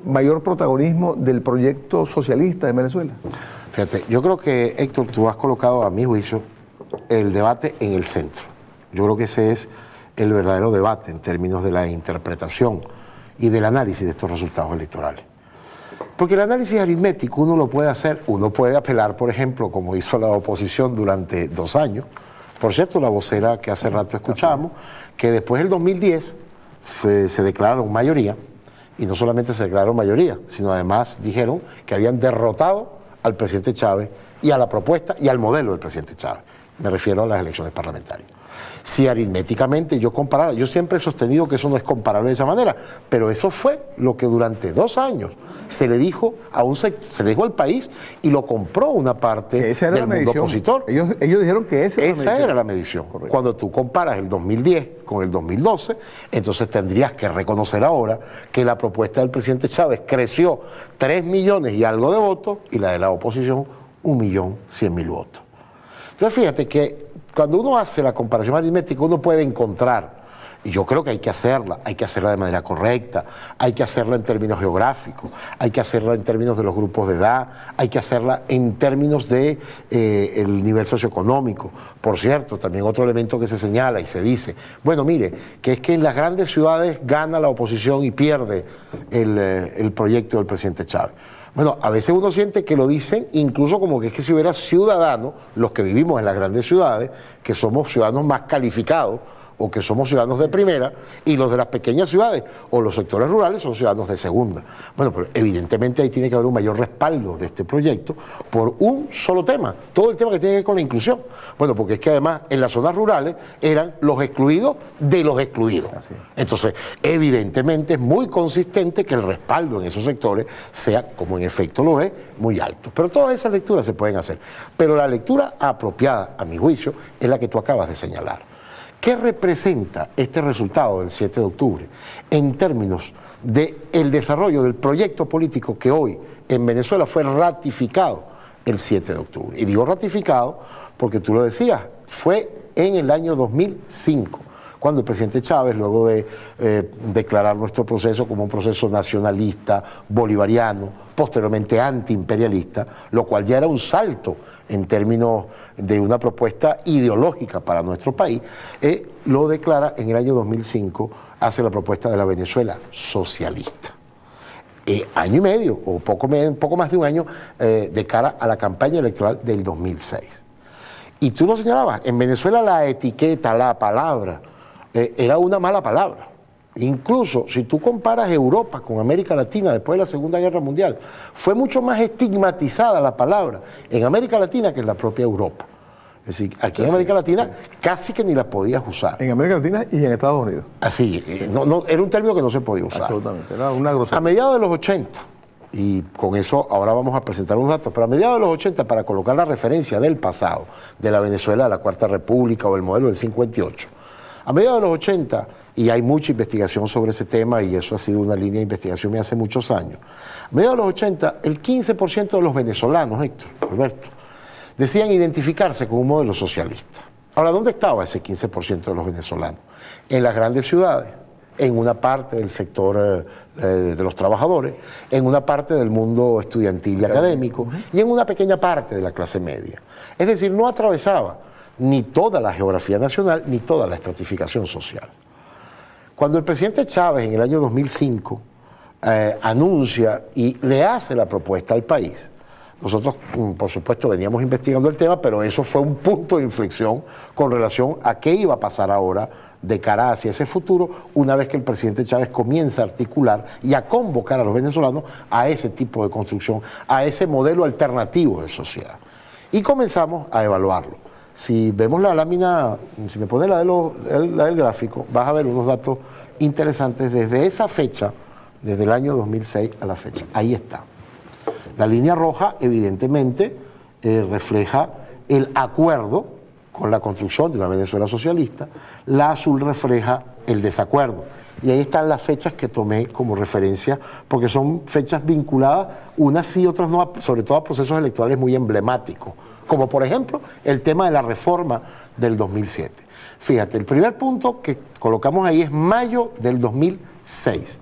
S4: mayor protagonismo del proyecto socialista de Venezuela?
S5: Fíjate, yo creo que, Héctor, tú has colocado, a mi juicio, el debate en el centro. Yo creo que ese es el verdadero debate en términos de la interpretación y del análisis de estos resultados electorales. Porque el análisis aritmético uno lo puede hacer, uno puede apelar, por ejemplo, como hizo la oposición durante 2 años, por cierto, la vocera que hace rato escuchamos, que después del 2010 se declararon mayoría, Y no solamente se declararon mayoría, sino además dijeron que habían derrotado al presidente Chávez y a la propuesta y al modelo del presidente Chávez. Me refiero a las elecciones parlamentarias. Si aritméticamente yo comparara, yo siempre he sostenido que eso no es comparable de esa manera, pero eso fue lo que durante 2 años se le dijo se le dijo al país y lo compró una parte del mundo opositor.
S4: Ellos dijeron que esa
S5: era la medición. Correcto. Cuando tú comparas el 2010 con el 2012, entonces tendrías que reconocer ahora que la propuesta del presidente Chávez creció 3 millones y algo de votos y la de la oposición 1.100.000 votos. Entonces fíjate que cuando uno hace la comparación aritmética uno puede encontrar, y yo creo que hay que hacerla de manera correcta, hay que hacerla en términos geográficos, hay que hacerla en términos de los grupos de edad, hay que hacerla en términos de el nivel socioeconómico. Por cierto, también otro elemento que se señala y se dice, bueno, mire, que es que en las grandes ciudades gana la oposición y pierde el proyecto del presidente Chávez. Bueno, a veces uno siente que lo dicen incluso como que es que si hubiera ciudadanos, los que vivimos en las grandes ciudades, que somos ciudadanos más calificados o que somos ciudadanos de primera, y los de las pequeñas ciudades o los sectores rurales son ciudadanos de segunda. Bueno, pero evidentemente ahí tiene que haber un mayor respaldo de este proyecto por un solo tema, todo el tema que tiene que ver con la inclusión. Bueno, porque es que además en las zonas rurales eran los excluidos de los excluidos. Entonces, evidentemente es muy consistente que el respaldo en esos sectores sea, como en efecto lo es, muy alto. Pero todas esas lecturas se pueden hacer. Pero la lectura apropiada, a mi juicio, es la que tú acabas de señalar. ¿Qué representa este resultado del 7 de octubre en términos del desarrollo del proyecto político que hoy en Venezuela fue ratificado el 7 de octubre? Y digo ratificado porque tú lo decías, fue en el año 2005, cuando el presidente Chávez, luego de declarar nuestro proceso como un proceso nacionalista, bolivariano, posteriormente antiimperialista, lo cual ya era un salto en términos de una propuesta ideológica para nuestro país, lo declara en el año 2005, hace la propuesta de la Venezuela socialista. Año y medio, o poco más de un año, de cara a la campaña electoral del 2006. Y tú lo señalabas, en Venezuela la etiqueta, la palabra, era una mala palabra. Incluso si tú comparas Europa con América Latina después de la Segunda Guerra Mundial, fue mucho más estigmatizada la palabra en América Latina que en la propia Europa. Es decir, aquí en América Latina casi que ni la podías usar.
S4: En América Latina y en Estados Unidos.
S5: Así, no, era un término que no se podía usar.
S4: Absolutamente, era una grosería.
S5: A mediados de los 80, y con eso ahora vamos a presentar unos datos, pero a mediados de los 80, para colocar la referencia del pasado, de la Venezuela de la Cuarta República o el modelo del 58, a mediados de los 80, y hay mucha investigación sobre ese tema y eso ha sido una línea de investigación de hace muchos años, a mediados de los 80, el 15% de los venezolanos, Héctor, Alberto, decían identificarse con un modelo socialista. Ahora, ¿dónde estaba ese 15% de los venezolanos? En las grandes ciudades, en una parte del sector de los trabajadores, en una parte del mundo estudiantil y académico y en una pequeña parte de la clase media. Es decir, no atravesaba ni toda la geografía nacional ni toda la estratificación social. Cuando el presidente Chávez en el año 2005 anuncia y le hace la propuesta al país, nosotros, por supuesto, veníamos investigando el tema, pero eso fue un punto de inflexión con relación a qué iba a pasar ahora de cara hacia ese futuro, una vez que el presidente Chávez comienza a articular y a convocar a los venezolanos a ese tipo de construcción, a ese modelo alternativo de sociedad. Y comenzamos a evaluarlo. Si vemos la lámina, si me pones la del gráfico, vas a ver unos datos interesantes desde esa fecha, desde el año 2006 a la fecha. Ahí está. La línea roja, evidentemente, refleja el acuerdo con la construcción de una Venezuela socialista. La azul refleja el desacuerdo. Y ahí están las fechas que tomé como referencia, porque son fechas vinculadas, unas sí, otras no, sobre todo a procesos electorales muy emblemáticos, como por ejemplo el tema de la reforma del 2007. Fíjate, el primer punto que colocamos ahí es mayo del 2006.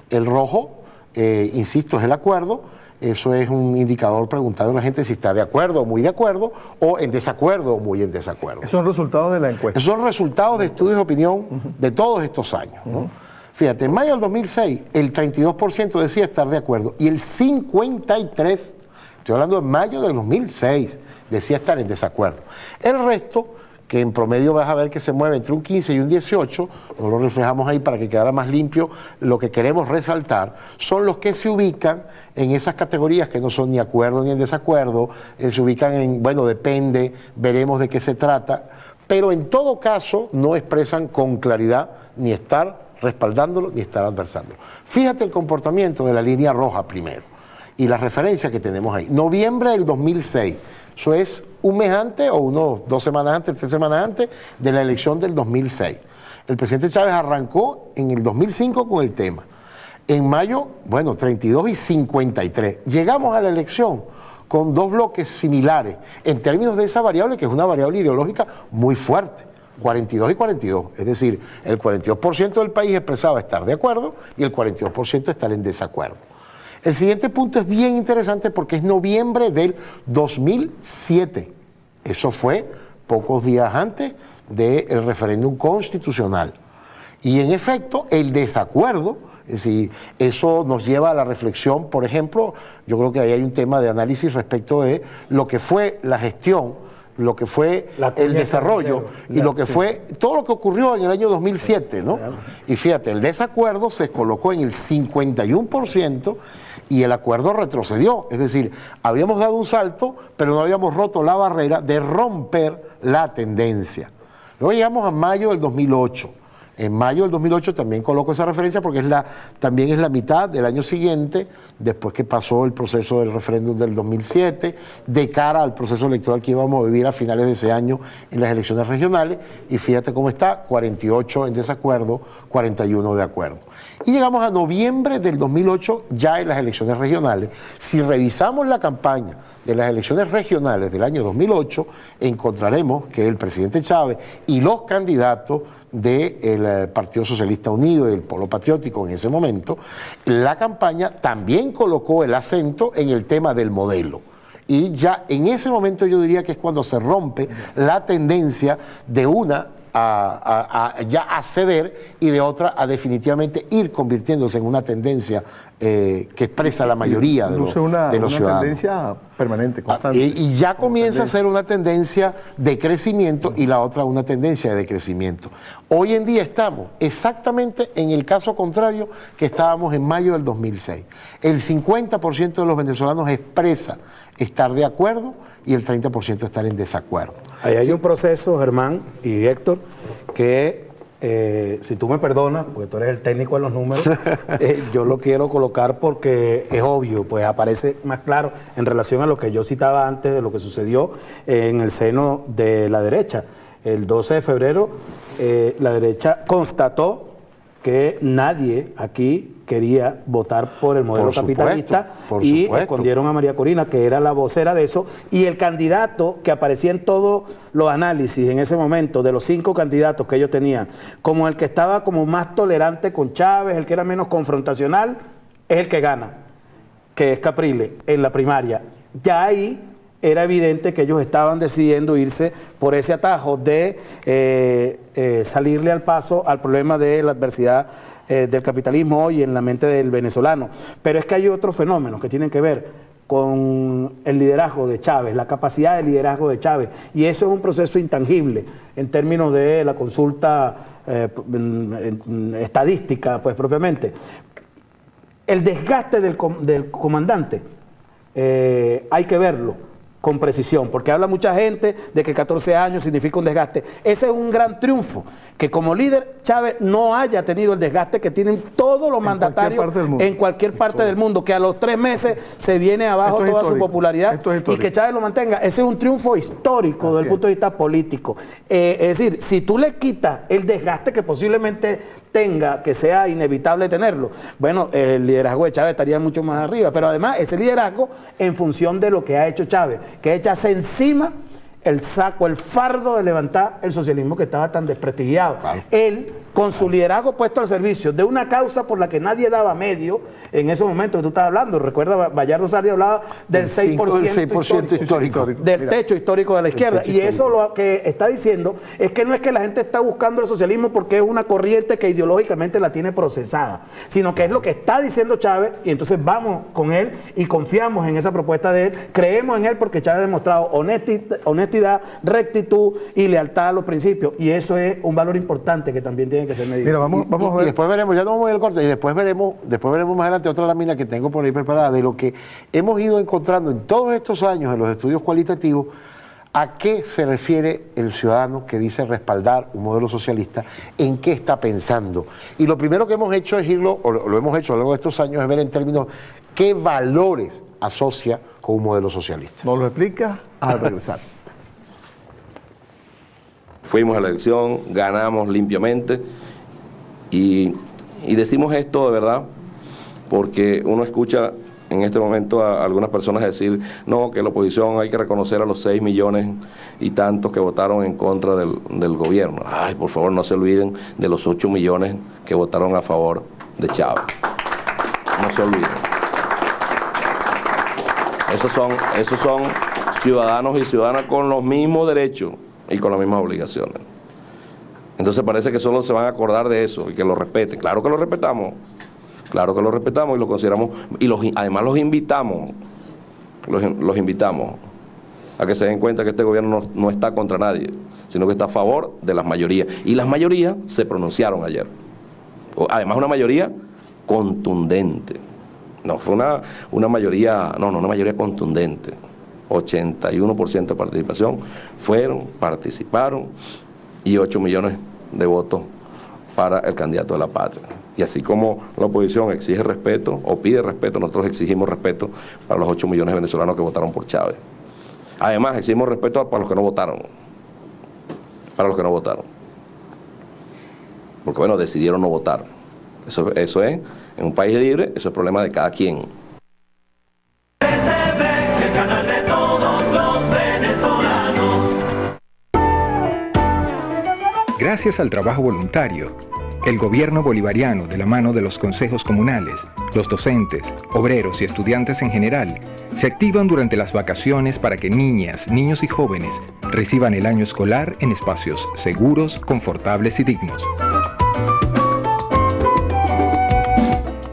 S5: El rojo, insisto, es el acuerdo. Eso es un indicador preguntando a la gente si está de acuerdo o muy de acuerdo, o en desacuerdo o muy en desacuerdo.
S4: Esos son resultados de la encuesta.
S5: Esos son resultados de estudios de opinión de todos estos años, ¿no? Fíjate, en mayo del 2006, el 32% decía estar de acuerdo y el 53%, estoy hablando de mayo del 2006, decía estar en desacuerdo. El resto que en promedio vas a ver que se mueve entre un 15 y un 18, nos lo reflejamos ahí para que quedara más limpio. Lo que queremos resaltar son los que se ubican en esas categorías que no son ni acuerdo ni en desacuerdo, se ubican en, bueno, depende, veremos de qué se trata, pero en todo caso no expresan con claridad ni estar respaldándolo ni estar adversándolo. Fíjate el comportamiento de la línea roja primero y la referencia que tenemos ahí. Noviembre del 2006, eso es un mes antes o unos 2 semanas antes, 3 semanas antes de la elección del 2006. El presidente Chávez arrancó en el 2005 con el tema. En mayo, bueno, 32 y 53. Llegamos a la elección con 2 bloques similares en términos de esa variable, que es una variable ideológica muy fuerte. 42 y 42, es decir, el 42% del país expresaba estar de acuerdo y el 42% estar en desacuerdo. El siguiente punto es bien interesante porque es noviembre del 2007. Eso fue pocos días antes del referéndum constitucional. Y en efecto, el desacuerdo, es decir, eso nos lleva a la reflexión, por ejemplo, yo creo que ahí hay un tema de análisis respecto de lo que fue la gestión, lo que fue el desarrollo y lo que fue todo lo que ocurrió en el año 2007, ¿no? Y fíjate, el desacuerdo se colocó en el 51% y el acuerdo retrocedió, es decir, habíamos dado un salto, pero no habíamos roto la barrera de romper la tendencia. Luego llegamos a mayo del 2008. En mayo del 2008 también coloco esa referencia porque también es la mitad del año siguiente, después que pasó el proceso del referéndum del 2007, de cara al proceso electoral que íbamos a vivir a finales de ese año en las elecciones regionales, y fíjate cómo está, 48 en desacuerdo, 41 de acuerdo. Y llegamos a noviembre del 2008 ya en las elecciones regionales. Si revisamos la campaña de las elecciones regionales del año 2008, encontraremos que el presidente Chávez y los candidatos del Partido Socialista Unido y del Polo Patriótico en ese momento, la campaña también colocó el acento en el tema del modelo. Y ya en ese momento yo diría que es cuando se rompe la tendencia de una ya a ceder y de otra a definitivamente ir convirtiéndose en una tendencia que expresa la mayoría de los ciudadanos.
S4: Una tendencia permanente, constante.
S5: Y ya comienza a ser una tendencia de crecimiento y la otra una tendencia de decrecimiento. Hoy en día estamos exactamente en el caso contrario que estábamos en mayo del 2006. El 50% de los venezolanos expresa estar de acuerdo y el 30% estar en desacuerdo.
S6: Ahí hay un proceso, Germán y Héctor, que si tú me perdonas, porque tú eres el técnico de los números, yo lo quiero colocar porque es obvio, pues aparece más claro en relación a lo que yo citaba antes de lo que sucedió en el seno de la derecha. El 12 de febrero la derecha constató que nadie aquí quería votar por el modelo capitalista y escondieron a María Corina, que era la vocera de eso, y el candidato que aparecía en todos los análisis en ese momento, de los 5 candidatos que ellos tenían, como el que estaba como más tolerante con Chávez, el que era menos confrontacional, es el que gana, que es Capriles, en la primaria. Ya ahí era evidente que ellos estaban decidiendo irse por ese atajo de salirle al paso al problema de la adversidad del capitalismo hoy en la mente del venezolano. Pero es que hay otros fenómenos que tienen que ver con el liderazgo de Chávez, la capacidad de liderazgo de Chávez, y eso es un proceso intangible en términos de la consulta estadística, pues propiamente. El desgaste del comandante hay que verlo con precisión, porque habla mucha gente de que 14 años significa un desgaste. Ese es un gran triunfo, que como líder Chávez no haya tenido el desgaste que tienen todos los mandatarios en cualquier parte del mundo, que a los 3 meses se viene abajo toda su popularidad y que Chávez lo mantenga. Ese es un triunfo histórico desde el punto de vista político. Es decir, si tú le quitas el desgaste que posiblemente tenga, que sea inevitable tenerlo, bueno, el liderazgo de Chávez estaría mucho más arriba, pero además ese liderazgo en función de lo que ha hecho Chávez, que echarse encima el saco, el fardo de levantar el socialismo que estaba tan desprestigiado. Él, con su liderazgo puesto al servicio de una causa por la que nadie daba medio, en esos momentos que tú estabas hablando, recuerda, Bayardo Sardi hablaba del 6% histórico, del techo histórico de la izquierda, y eso lo que está diciendo es que no es que la gente está buscando el socialismo porque es una corriente que ideológicamente la tiene procesada, sino que es lo que está diciendo Chávez, y entonces vamos con él y confiamos en esa propuesta de él, creemos en él porque Chávez ha demostrado honestidad honestidad, rectitud y lealtad a los principios. Y eso es un valor importante que también tiene que ser medido.
S4: Mira, vamos a ver.
S5: Y después veremos, ya no vamos a ver el corte, y después veremos más adelante otra lámina que tengo por ahí preparada de lo que hemos ido encontrando en todos estos años en los estudios cualitativos. ¿A qué se refiere el ciudadano que dice respaldar un modelo socialista? ¿En qué está pensando? Y lo primero que hemos hecho es lo hemos hecho a lo largo de estos años, es ver en términos qué valores asocia con un modelo socialista.
S4: ¿Nos lo explica al regresar?
S1: Fuimos a la elección, ganamos limpiamente y decimos esto de verdad porque uno escucha en este momento a algunas personas decir no, que la oposición hay que reconocer a los 6 millones y tantos que votaron en contra del gobierno. Ay, por favor, no se olviden de los 8 millones que votaron a favor de Chávez. No se olviden. Esos son ciudadanos y ciudadanas con los mismos derechos y con las mismas obligaciones. Entonces parece que solo se van a acordar de eso y que lo respeten. Claro que lo respetamos. Claro que lo respetamos y lo consideramos, y además los invitamos a que se den cuenta que este gobierno no está contra nadie, sino que está a favor de las mayorías. Y las mayorías se pronunciaron ayer. Además una mayoría contundente. No, fue una mayoría, una mayoría contundente. 81% de participación, participaron, y 8 millones de votos para el candidato de la patria. Y así como la oposición exige respeto o pide respeto, nosotros exigimos respeto para los 8 millones de venezolanos que votaron por Chávez. Además, exigimos respeto para los que no votaron. Para los que no votaron. Porque bueno, decidieron no votar. Eso es, en un país libre, eso es problema de cada quien.
S3: El canal de todos los venezolanos.
S2: Gracias al trabajo voluntario, el gobierno bolivariano, de la mano de los consejos comunales, los docentes, obreros y estudiantes en general, se activan durante las vacaciones para que niñas, niños y jóvenes reciban el año escolar en espacios seguros, confortables y dignos.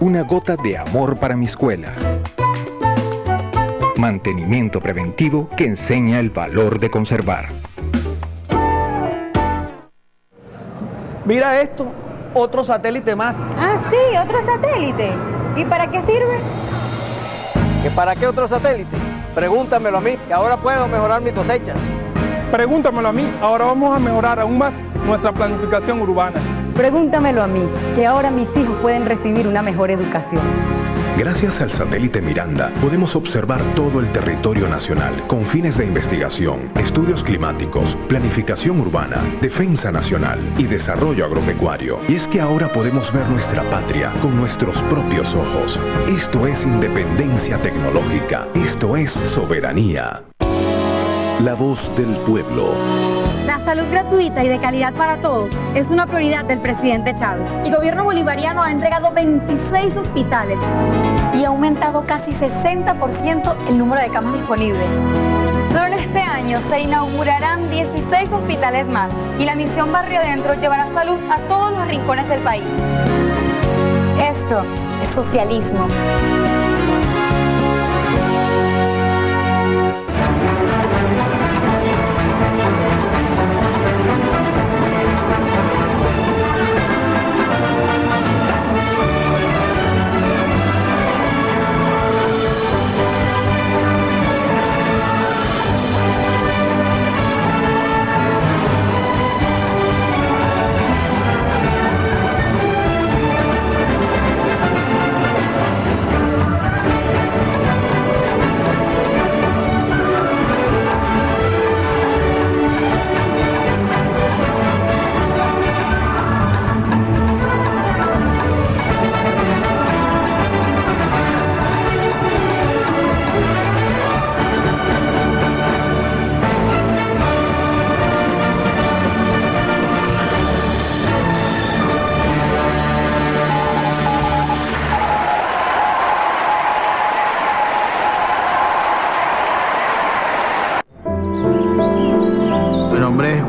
S2: Una gota de amor para mi escuela. Mantenimiento preventivo que enseña el valor de conservar.
S7: Mira esto, otro satélite más.
S10: Ah, sí, otro satélite. ¿Y para qué sirve?
S7: ¿Que para qué otro satélite? Pregúntamelo a mí, que ahora puedo mejorar mi cosecha.
S20: Pregúntamelo a mí, ahora vamos a mejorar aún más nuestra planificación urbana.
S10: Pregúntamelo a mí, que ahora mis hijos pueden recibir una mejor educación.
S11: Gracias al satélite Miranda podemos observar todo el territorio nacional con fines de investigación, estudios climáticos, planificación urbana, defensa nacional y desarrollo agropecuario. Y es que ahora podemos ver nuestra patria con nuestros propios ojos. Esto es independencia tecnológica. Esto es soberanía. La voz del pueblo.
S10: La salud gratuita y de calidad para todos es una prioridad del presidente Chávez. El gobierno bolivariano ha entregado 26 hospitales y ha aumentado casi 60% el número de camas disponibles. Solo este año se inaugurarán 16 hospitales más y la misión Barrio Adentro llevará salud a todos los rincones del país. Esto es socialismo.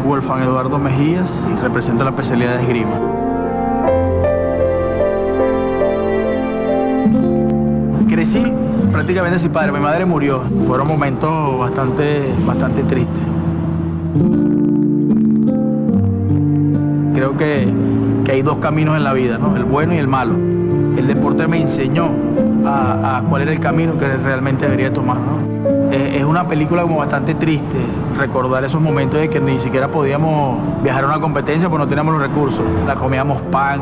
S7: Wolfgang Eduardo Mejías y representa la especialidad de esgrima. Crecí prácticamente sin padre, mi madre murió. Fueron momentos bastante tristes.
S8: Creo que hay dos caminos en la vida, ¿no? El bueno y el malo. El deporte me enseñó a cuál era el camino que realmente debería tomar, ¿no? Es una película como bastante triste, recordar esos momentos de que ni siquiera podíamos viajar a una competencia porque no teníamos los recursos. La comíamos pan,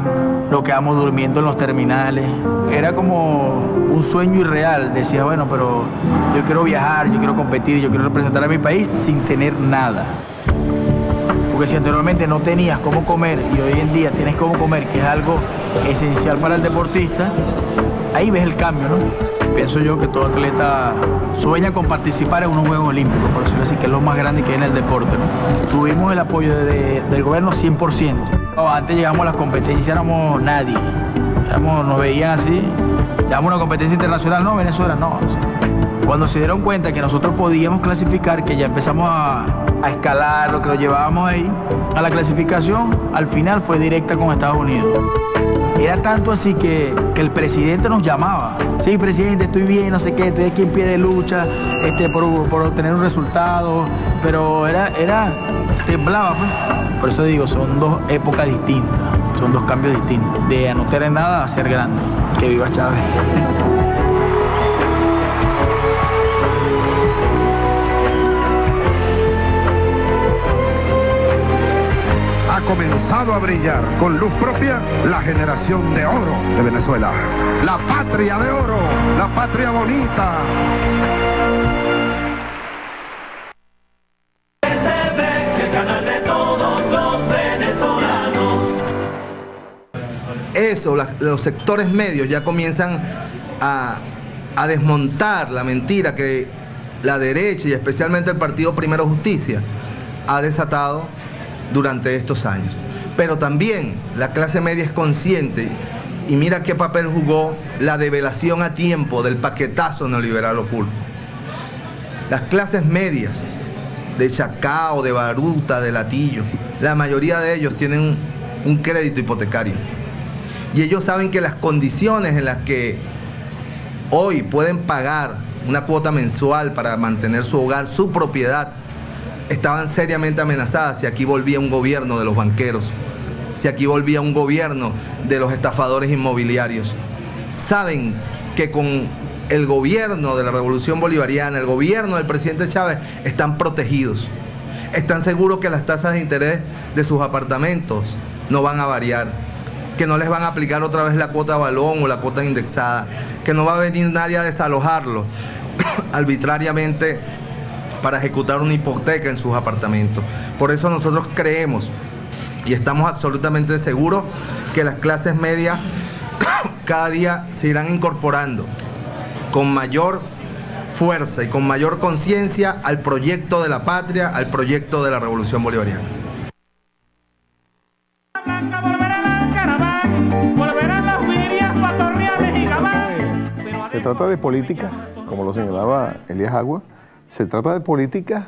S8: nos quedábamos durmiendo en los terminales. Era como un sueño irreal. Decía, bueno, pero yo quiero viajar, yo quiero competir, yo quiero representar a mi país sin tener nada. Porque si anteriormente no tenías cómo comer y hoy en día tienes cómo comer, que es algo esencial para el deportista, ahí ves el cambio, ¿no? Pienso yo que todo atleta sueña con participar en unos Juegos Olímpicos, por decirlo así, que es lo más grande que hay en el deporte, ¿no? Tuvimos el apoyo del gobierno 100%. Antes llegamos a las competencias, éramos nadie. Nos veían así, llegamos a una competencia internacional, no, Venezuela, no. O sea, cuando se dieron cuenta que nosotros podíamos clasificar, que ya empezamos a escalar, lo que lo llevábamos ahí, a la clasificación, al final fue directa con Estados Unidos. Era tanto así que el presidente nos llamaba. Sí, presidente, estoy bien, no sé qué, estoy aquí en pie de lucha por obtener un resultado. Pero temblaba, pues. Por eso digo, son dos épocas distintas, son dos cambios distintos. De no tener nada a ser grande. Que viva Chávez.
S9: Ha comenzado a brillar con luz propia la generación de oro de Venezuela. La patria de oro, la patria bonita.
S3: El canal de todos los venezolanos.
S13: Eso, los sectores medios ya comienzan a desmontar la mentira que la derecha y especialmente el partido Primero Justicia ha desatado durante estos años. Pero también la clase media es consciente y mira qué papel jugó la develación a tiempo del paquetazo neoliberal oculto. Las clases medias de Chacao, de Baruta, de Latillo, la mayoría de ellos tienen un crédito hipotecario. Y ellos saben que las condiciones en las que hoy pueden pagar una cuota mensual para mantener su hogar, su propiedad, estaban seriamente amenazadas si aquí volvía un gobierno de los banqueros, si aquí volvía un gobierno de los estafadores inmobiliarios. Saben que con el gobierno de la Revolución Bolivariana, el gobierno del presidente Chávez, están protegidos. Están seguros que las tasas de interés de sus apartamentos no van a variar, que no les van a aplicar otra vez la cuota balón o la cuota indexada, que no va a venir nadie a desalojarlos arbitrariamente para ejecutar una hipoteca en sus apartamentos. Por eso nosotros creemos y estamos absolutamente seguros que las clases medias cada día se irán incorporando con mayor fuerza y con mayor conciencia al proyecto de la patria, al proyecto de la Revolución Bolivariana.
S4: Se trata de políticas, como lo señalaba Elías Agua, se trata de políticas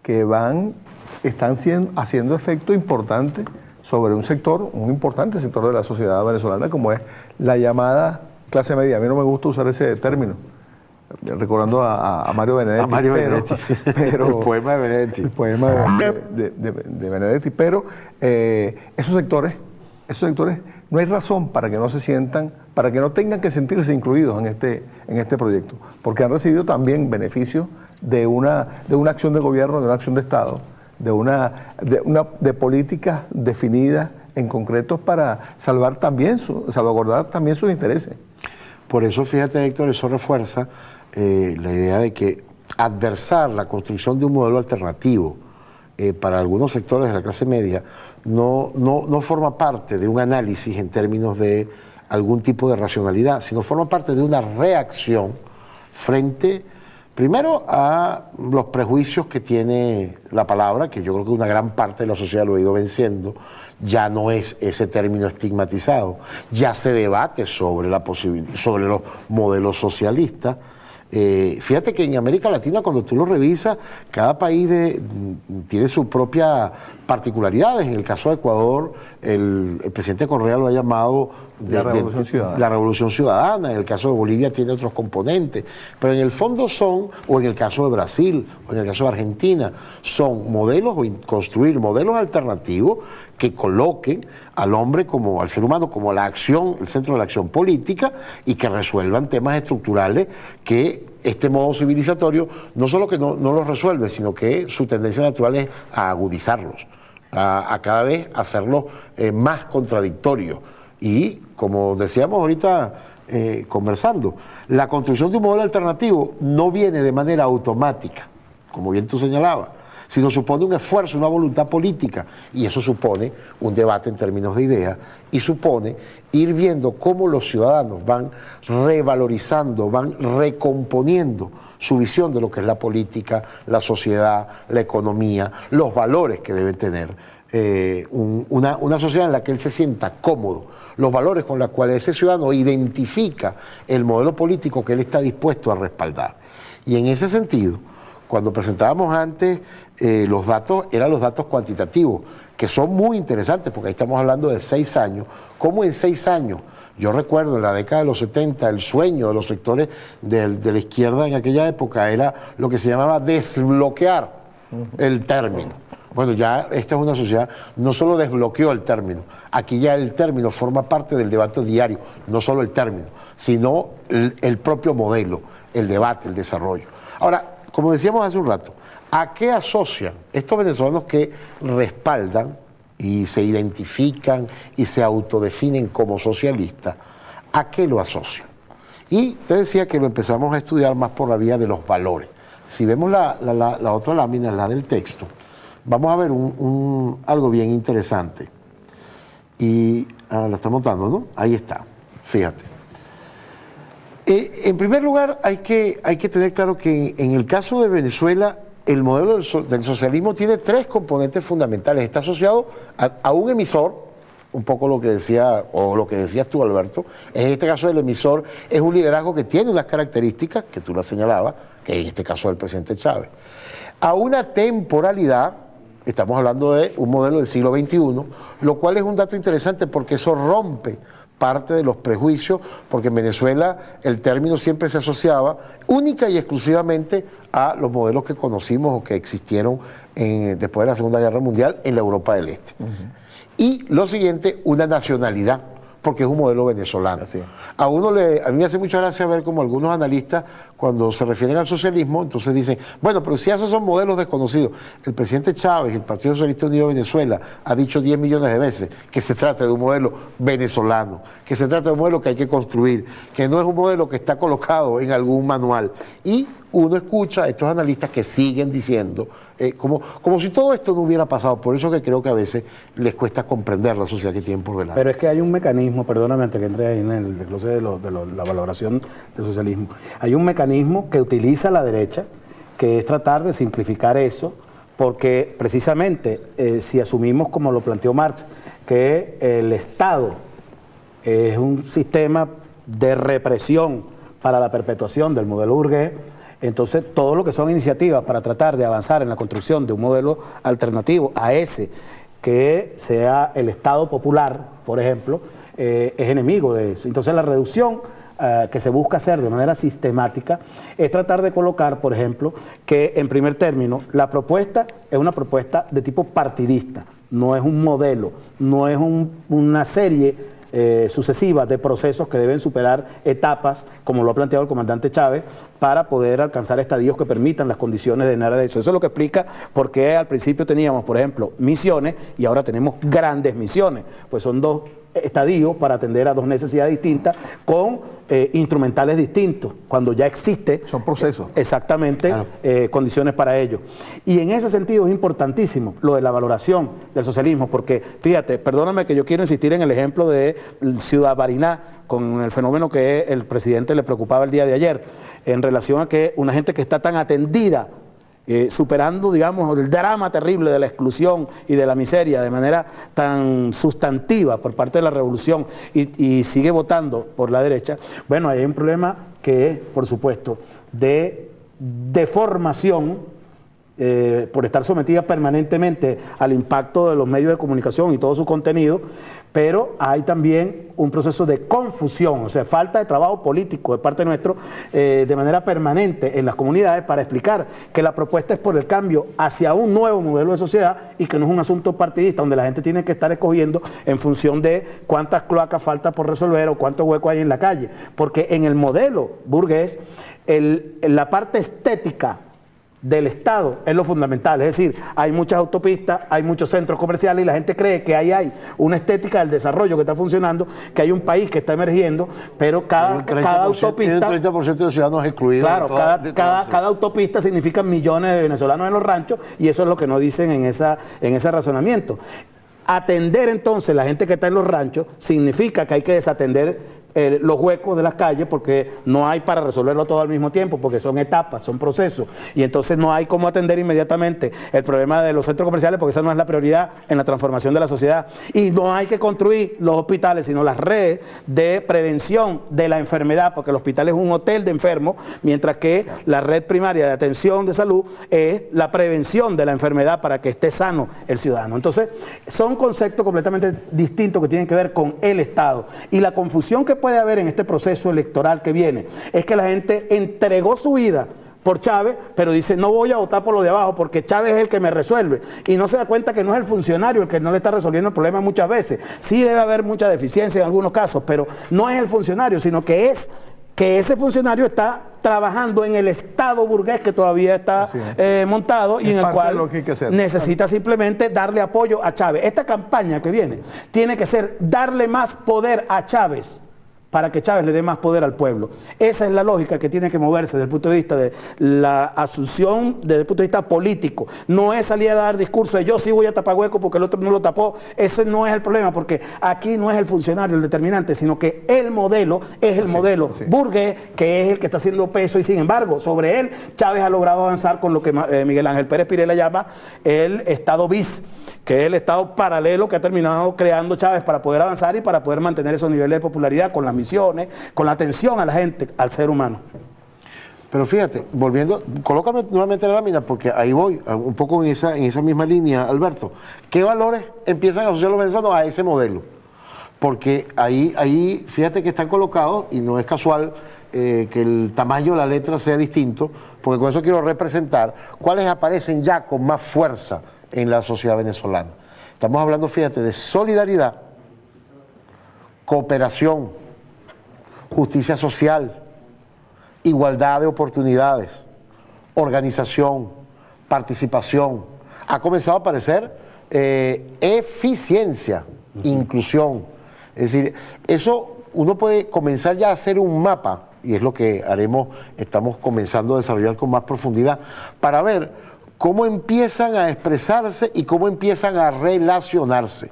S4: que están haciendo efecto importante sobre un importante sector de la sociedad venezolana, como es la llamada clase media. A mí no me gusta usar ese término, recordando a Mario Benedetti.
S5: A Mario Benedetti.
S4: Pero,
S5: el poema de Benedetti.
S4: El poema de Benedetti. Pero esos sectores, no hay razón para que no se sientan, para que no tengan que sentirse incluidos en este proyecto, porque han recibido también beneficios de una acción de gobierno, de una acción de Estado, de políticas definidas en concreto para salvaguardar también sus intereses.
S5: Por eso, fíjate, Héctor, eso refuerza la idea de que adversar la construcción de un modelo alternativo para algunos sectores de la clase media no forma parte de un análisis en términos de algún tipo de racionalidad, sino forma parte de una reacción frente, primero, a los prejuicios que tiene la palabra, que yo creo que una gran parte de la sociedad lo ha ido venciendo. Ya no es ese término estigmatizado, ya se debate sobre los modelos socialistas. Fíjate que en América Latina, cuando tú lo revisas, cada país tiene sus propias particularidades. En el caso de Ecuador, el presidente Correa lo ha llamado
S4: la Revolución Ciudadana.
S5: La Revolución Ciudadana, en el caso de Bolivia tiene otros componentes, pero en el fondo son, o en el caso de Brasil, o en el caso de Argentina, son modelos, construir modelos alternativos que coloquen al hombre como, al ser humano como la acción, el centro de la acción política y que resuelvan temas estructurales que este modo civilizatorio no solo que no los resuelve, sino que su tendencia natural es a agudizarlos, a cada vez hacerlos más contradictorios. Y como decíamos ahorita conversando, la construcción de un modelo alternativo no viene de manera automática, como bien tú señalabas, sino supone un esfuerzo, una voluntad política, y eso supone un debate en términos de ideas, y supone ir viendo cómo los ciudadanos van revalorizando, van recomponiendo su visión de lo que es la política, la sociedad, la economía, los valores que debe tener una sociedad en la que él se sienta cómodo, los valores con los cuales ese ciudadano identifica el modelo político que él está dispuesto a respaldar. Y en ese sentido, cuando presentábamos antes los datos, eran los datos cuantitativos, que son muy interesantes, porque ahí estamos hablando de 6 años. ¿Cómo en 6 años? Yo recuerdo en la década de los 70, el sueño de los sectores de la izquierda en aquella época era lo que se llamaba desbloquear el término. Bueno, ya esta es una sociedad, no solo desbloqueó el término, aquí ya el término forma parte del debate diario, no solo el término, sino el propio modelo, el debate, el desarrollo. Ahora, como decíamos hace un rato, ¿a qué asocian estos venezolanos que respaldan y se identifican y se autodefinen como socialistas? ¿A qué lo asocian? Y te decía que lo empezamos a estudiar más por la vía de los valores. Si vemos la otra lámina, la del texto, vamos a ver algo bien interesante. Y la está montando, ¿no? Ahí está, fíjate. En primer lugar, hay que tener claro que en el caso de Venezuela, el modelo del socialismo tiene 3 componentes fundamentales. Está asociado a un emisor, un poco lo que decía, o lo que decías tú, Alberto. En este caso, el emisor es un liderazgo que tiene unas características, que tú las señalabas, que en este caso es el presidente Chávez. A una temporalidad, estamos hablando de un modelo del siglo XXI, lo cual es un dato interesante porque eso rompe parte de los prejuicios, porque en Venezuela el término siempre se asociaba única y exclusivamente a los modelos que conocimos o que existieron después de la Segunda Guerra Mundial en la Europa del Este. Y lo siguiente, una nacionalidad, porque es un modelo venezolano. A mí me hace mucha gracia ver como algunos analistas, cuando se refieren al socialismo, entonces dicen, bueno, pero si esos son modelos desconocidos. El presidente Chávez, el Partido Socialista Unido de Venezuela, ha dicho 10 millones de veces que se trata de un modelo venezolano, que se trata de un modelo que hay que construir, que no es un modelo que está colocado en algún manual. Y uno escucha a estos analistas que siguen diciendo, como si todo esto no hubiera pasado. Por eso que creo que a veces les cuesta comprender la sociedad que tienen por delante.
S6: Pero es que hay un mecanismo, perdóname antes que entre ahí en el desglose de la valoración del socialismo, hay un mecanismo que utiliza la derecha, que es tratar de simplificar eso, porque precisamente si asumimos, como lo planteó Marx, que el Estado es un sistema de represión para la perpetuación del modelo burgués, entonces todo lo que son iniciativas para tratar de avanzar en la construcción de un modelo alternativo a ese, que sea el Estado popular, por ejemplo, es enemigo de eso. Entonces la reducción que se busca hacer de manera sistemática es tratar de colocar, por ejemplo, que en primer término la propuesta es una propuesta de tipo partidista, no es un modelo, no es una serie sucesivas de procesos que deben superar etapas, como lo ha planteado el comandante Chávez, para poder alcanzar estadios que permitan las condiciones de generar eso. Eso es lo que explica por qué al principio teníamos, por ejemplo, misiones y ahora tenemos grandes misiones, pues son 2 estadios para atender a 2 necesidades distintas con instrumentales distintos, cuando ya existe...
S4: Son procesos.
S6: Exactamente, claro. Condiciones para ello. Y en ese sentido es importantísimo lo de la valoración del socialismo, porque fíjate, perdóname que yo quiero insistir en el ejemplo de Ciudad Bariná, con el fenómeno que el presidente le preocupaba el día de ayer, en relación a que una gente que está tan atendida, superando, digamos, el drama terrible de la exclusión y de la miseria de manera tan sustantiva por parte de la revolución y sigue votando por la derecha, bueno, hay un problema que es, por supuesto, de deformación por estar sometida permanentemente al impacto de los medios de comunicación y todo su contenido, pero hay también un proceso de confusión, o sea, falta de trabajo político de parte nuestro de manera permanente en las comunidades para explicar que la propuesta es por el cambio hacia un nuevo modelo de sociedad y que no es un asunto partidista donde la gente tiene que estar escogiendo en función de cuántas cloacas falta por resolver o cuántos huecos hay en la calle, porque en el modelo burgués la parte estética del Estado es lo fundamental, es decir, hay muchas autopistas, hay muchos centros comerciales y la gente cree que ahí hay una estética del desarrollo que está funcionando, que hay un país que está emergiendo, pero cada autopista...
S5: Tiene un 30% de ciudadanos excluidos.
S6: Claro, cada autopista significa millones de venezolanos en los ranchos y eso es lo que nos dicen en ese razonamiento. Atender entonces la gente que está en los ranchos significa que hay que desatender los huecos de las calles porque no hay para resolverlo todo al mismo tiempo, porque son etapas, son procesos, y entonces no hay cómo atender inmediatamente el problema de los centros comerciales porque esa no es la prioridad en la transformación de la sociedad, y no hay que construir los hospitales, sino las redes de prevención de la enfermedad, porque el hospital es un hotel de enfermos, mientras que la red primaria de atención de salud es la prevención de la enfermedad para que esté sano el ciudadano. Entonces, son conceptos completamente distintos que tienen que ver con el Estado, y la confusión que puede haber en este proceso electoral que viene es que la gente entregó su vida por Chávez, pero dice no voy a votar por lo de abajo porque Chávez es el que me resuelve, y no se da cuenta que no es el funcionario el que no le está resolviendo el problema muchas veces. Sí debe haber mucha deficiencia en algunos casos, pero no es el funcionario, sino que es que ese funcionario está trabajando en el Estado burgués que todavía está montado y en el cual necesita simplemente darle apoyo a Chávez. Esta campaña que viene tiene que ser darle más poder a Chávez para que Chávez le dé más poder al pueblo. Esa es la lógica que tiene que moverse desde el punto de vista de la asunción, desde el punto de vista político. No es salir a dar discursos de yo sí voy a tapar hueco porque el otro no lo tapó. Ese no es el problema, porque aquí no es el funcionario el determinante, sino que el modelo es el modelo burgués, que es el que está haciendo peso, y sin embargo, sobre él Chávez ha logrado avanzar con lo que Miguel Ángel Pérez Pirela llama el Estado bis, que es el Estado paralelo que ha terminado creando Chávez para poder avanzar y para poder mantener esos niveles de popularidad con las misiones, con la atención a la gente, al ser humano.
S5: Pero fíjate, volviendo, colócame nuevamente la lámina porque ahí voy, un poco en esa misma línea, Alberto. ¿Qué valores empiezan a asociar los venezolanos a ese modelo? Porque ahí fíjate que están colocados, y no es casual que el tamaño de la letra sea distinto, porque con eso quiero representar cuáles aparecen ya con más fuerza en la sociedad venezolana. Estamos hablando, fíjate, de solidaridad, cooperación, justicia social, igualdad de oportunidades, organización, participación. Ha comenzado a aparecer eficiencia, inclusión. Es decir, eso uno puede comenzar ya a hacer un mapa, y es lo que haremos, estamos comenzando a desarrollar con más profundidad, para ver cómo empiezan a expresarse y cómo empiezan a relacionarse.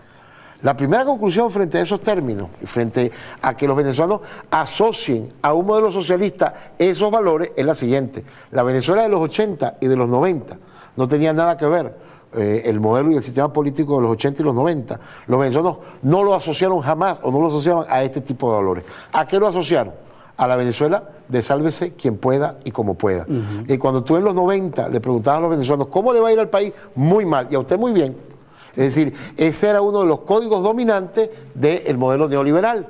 S5: La primera conclusión frente a esos términos y frente a que los venezolanos asocien a un modelo socialista esos valores es la siguiente. La Venezuela de los 80 y de los 90 no tenía nada que ver el modelo y el sistema político de los 80 y los 90. Los venezolanos no lo asociaron jamás o no lo asociaban a este tipo de valores. ¿A qué lo asociaron? A la Venezuela de sálvese quien pueda y como pueda. Y cuando tú en los 90 le preguntabas a los venezolanos cómo le va a ir al país, muy mal, y a usted muy bien. Es decir, ese era uno de los códigos dominantes del modelo neoliberal.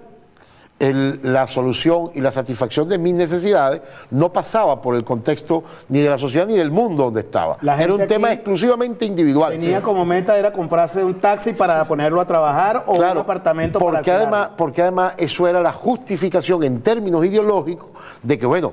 S5: La solución y la satisfacción de mis necesidades no pasaba por el contexto ni de la sociedad ni del mundo donde estaba. Era un tema exclusivamente individual.
S6: Tenía como meta era comprarse un taxi para ponerlo a trabajar o un apartamento para alquilar.
S5: Porque además eso era la justificación en términos ideológicos de que, bueno,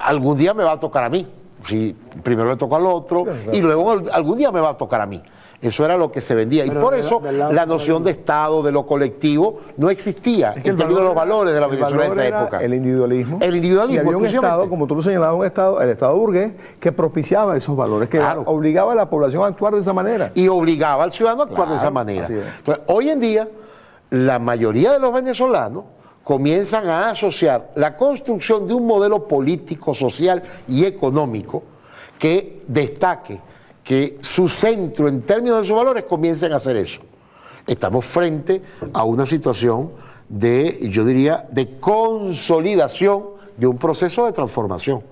S5: algún día me va a tocar a mí. Si primero le toca al otro y luego algún día me va a tocar a mí. Eso era lo que se vendía. Pero y por eso la noción de Estado, de lo colectivo, no existía en términos de los valores de la Venezuela de esa época.
S4: El individualismo.
S5: El individualismo.
S4: Y había un Estado, como tú lo señalabas, el Estado burgués, que propiciaba esos valores, que obligaba a la población a actuar de esa manera.
S5: Y obligaba al ciudadano a actuar de esa manera. Entonces, hoy en día, la mayoría de los venezolanos comienzan a asociar la construcción de un modelo político, social y económico que destaque que su centro en términos de sus valores comiencen a hacer eso. Estamos frente a una situación de, yo diría, de consolidación de un proceso de transformación.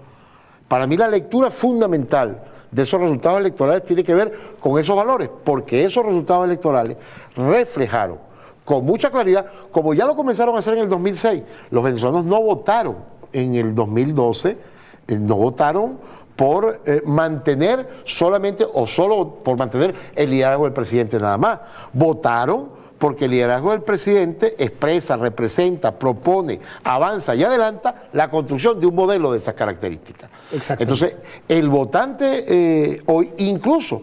S5: Para mí la lectura fundamental de esos resultados electorales tiene que ver con esos valores, porque esos resultados electorales reflejaron con mucha claridad, como ya lo comenzaron a hacer en el 2006. Los venezolanos no votaron en el 2012, no votaron por mantener solamente o solo por mantener el liderazgo del presidente nada más. Votaron porque el liderazgo del presidente expresa, representa, propone, avanza y adelanta la construcción de un modelo de esas características. Entonces, el votante hoy, incluso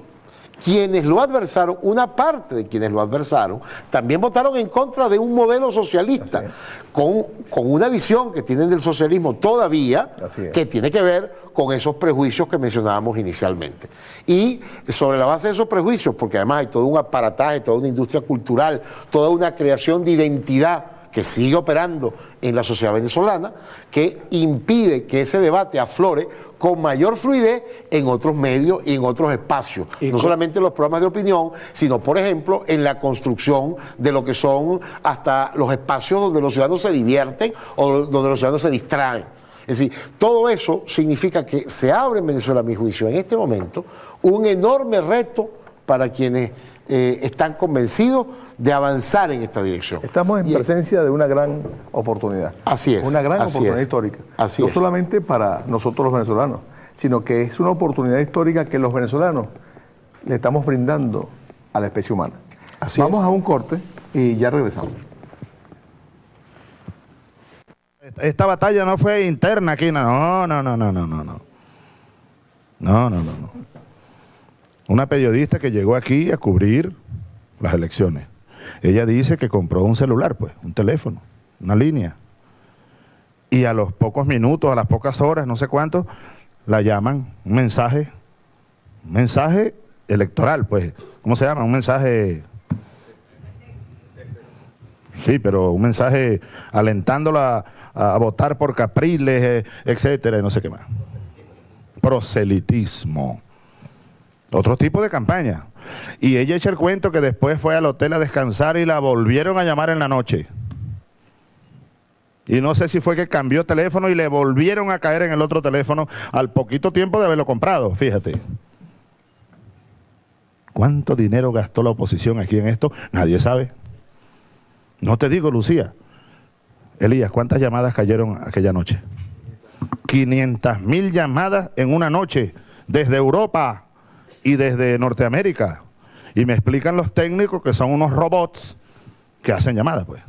S5: quienes lo adversaron, una parte de quienes lo adversaron, también votaron en contra de un modelo socialista, con una visión que tienen del socialismo todavía, que tiene que ver con esos prejuicios que mencionábamos inicialmente. Y sobre la base de esos prejuicios, porque además hay todo un aparataje, toda una industria cultural, toda una creación de identidad que sigue operando en la sociedad venezolana, que impide que ese debate aflore con mayor fluidez en otros medios y en otros espacios, no solamente en los programas de opinión, sino, por ejemplo, en la construcción de lo que son hasta los espacios donde los ciudadanos se divierten o donde los ciudadanos se distraen. Es decir, todo eso significa que se abre en Venezuela, a mi juicio, en este momento, un enorme reto para quienes están convencidos de avanzar en esta dirección.
S4: Estamos en presencia de una gran oportunidad.
S5: Así es.
S4: Una gran oportunidad histórica. No solamente para nosotros los venezolanos, sino que es una oportunidad histórica que los venezolanos le estamos brindando a la especie humana. Vamos a un corte y ya regresamos.
S12: Esta batalla no fue interna aquí, no. Una periodista que llegó aquí a cubrir las elecciones. Ella dice que compró un celular, pues, un teléfono, una línea. Y a los pocos minutos, a las pocas horas, no sé cuánto, la llaman un mensaje electoral, pues. ¿Cómo se llama? Un mensaje... Sí, pero un mensaje alentándola a votar por Capriles, etcétera, y no sé qué más. Proselitismo. Otro tipo de campaña. Y ella echa el cuento que después fue al hotel a descansar y la volvieron a llamar en la noche. Y no sé si fue que cambió teléfono y le volvieron a caer en el otro teléfono al poquito tiempo de haberlo comprado, fíjate. ¿Cuánto dinero gastó la oposición aquí en esto? Nadie sabe. No te digo, Lucía. Elías, ¿cuántas llamadas cayeron aquella noche? 500.000 llamadas en una noche, desde Europa y desde Norteamérica. Y me explican los técnicos que son unos robots que hacen llamadas, pues.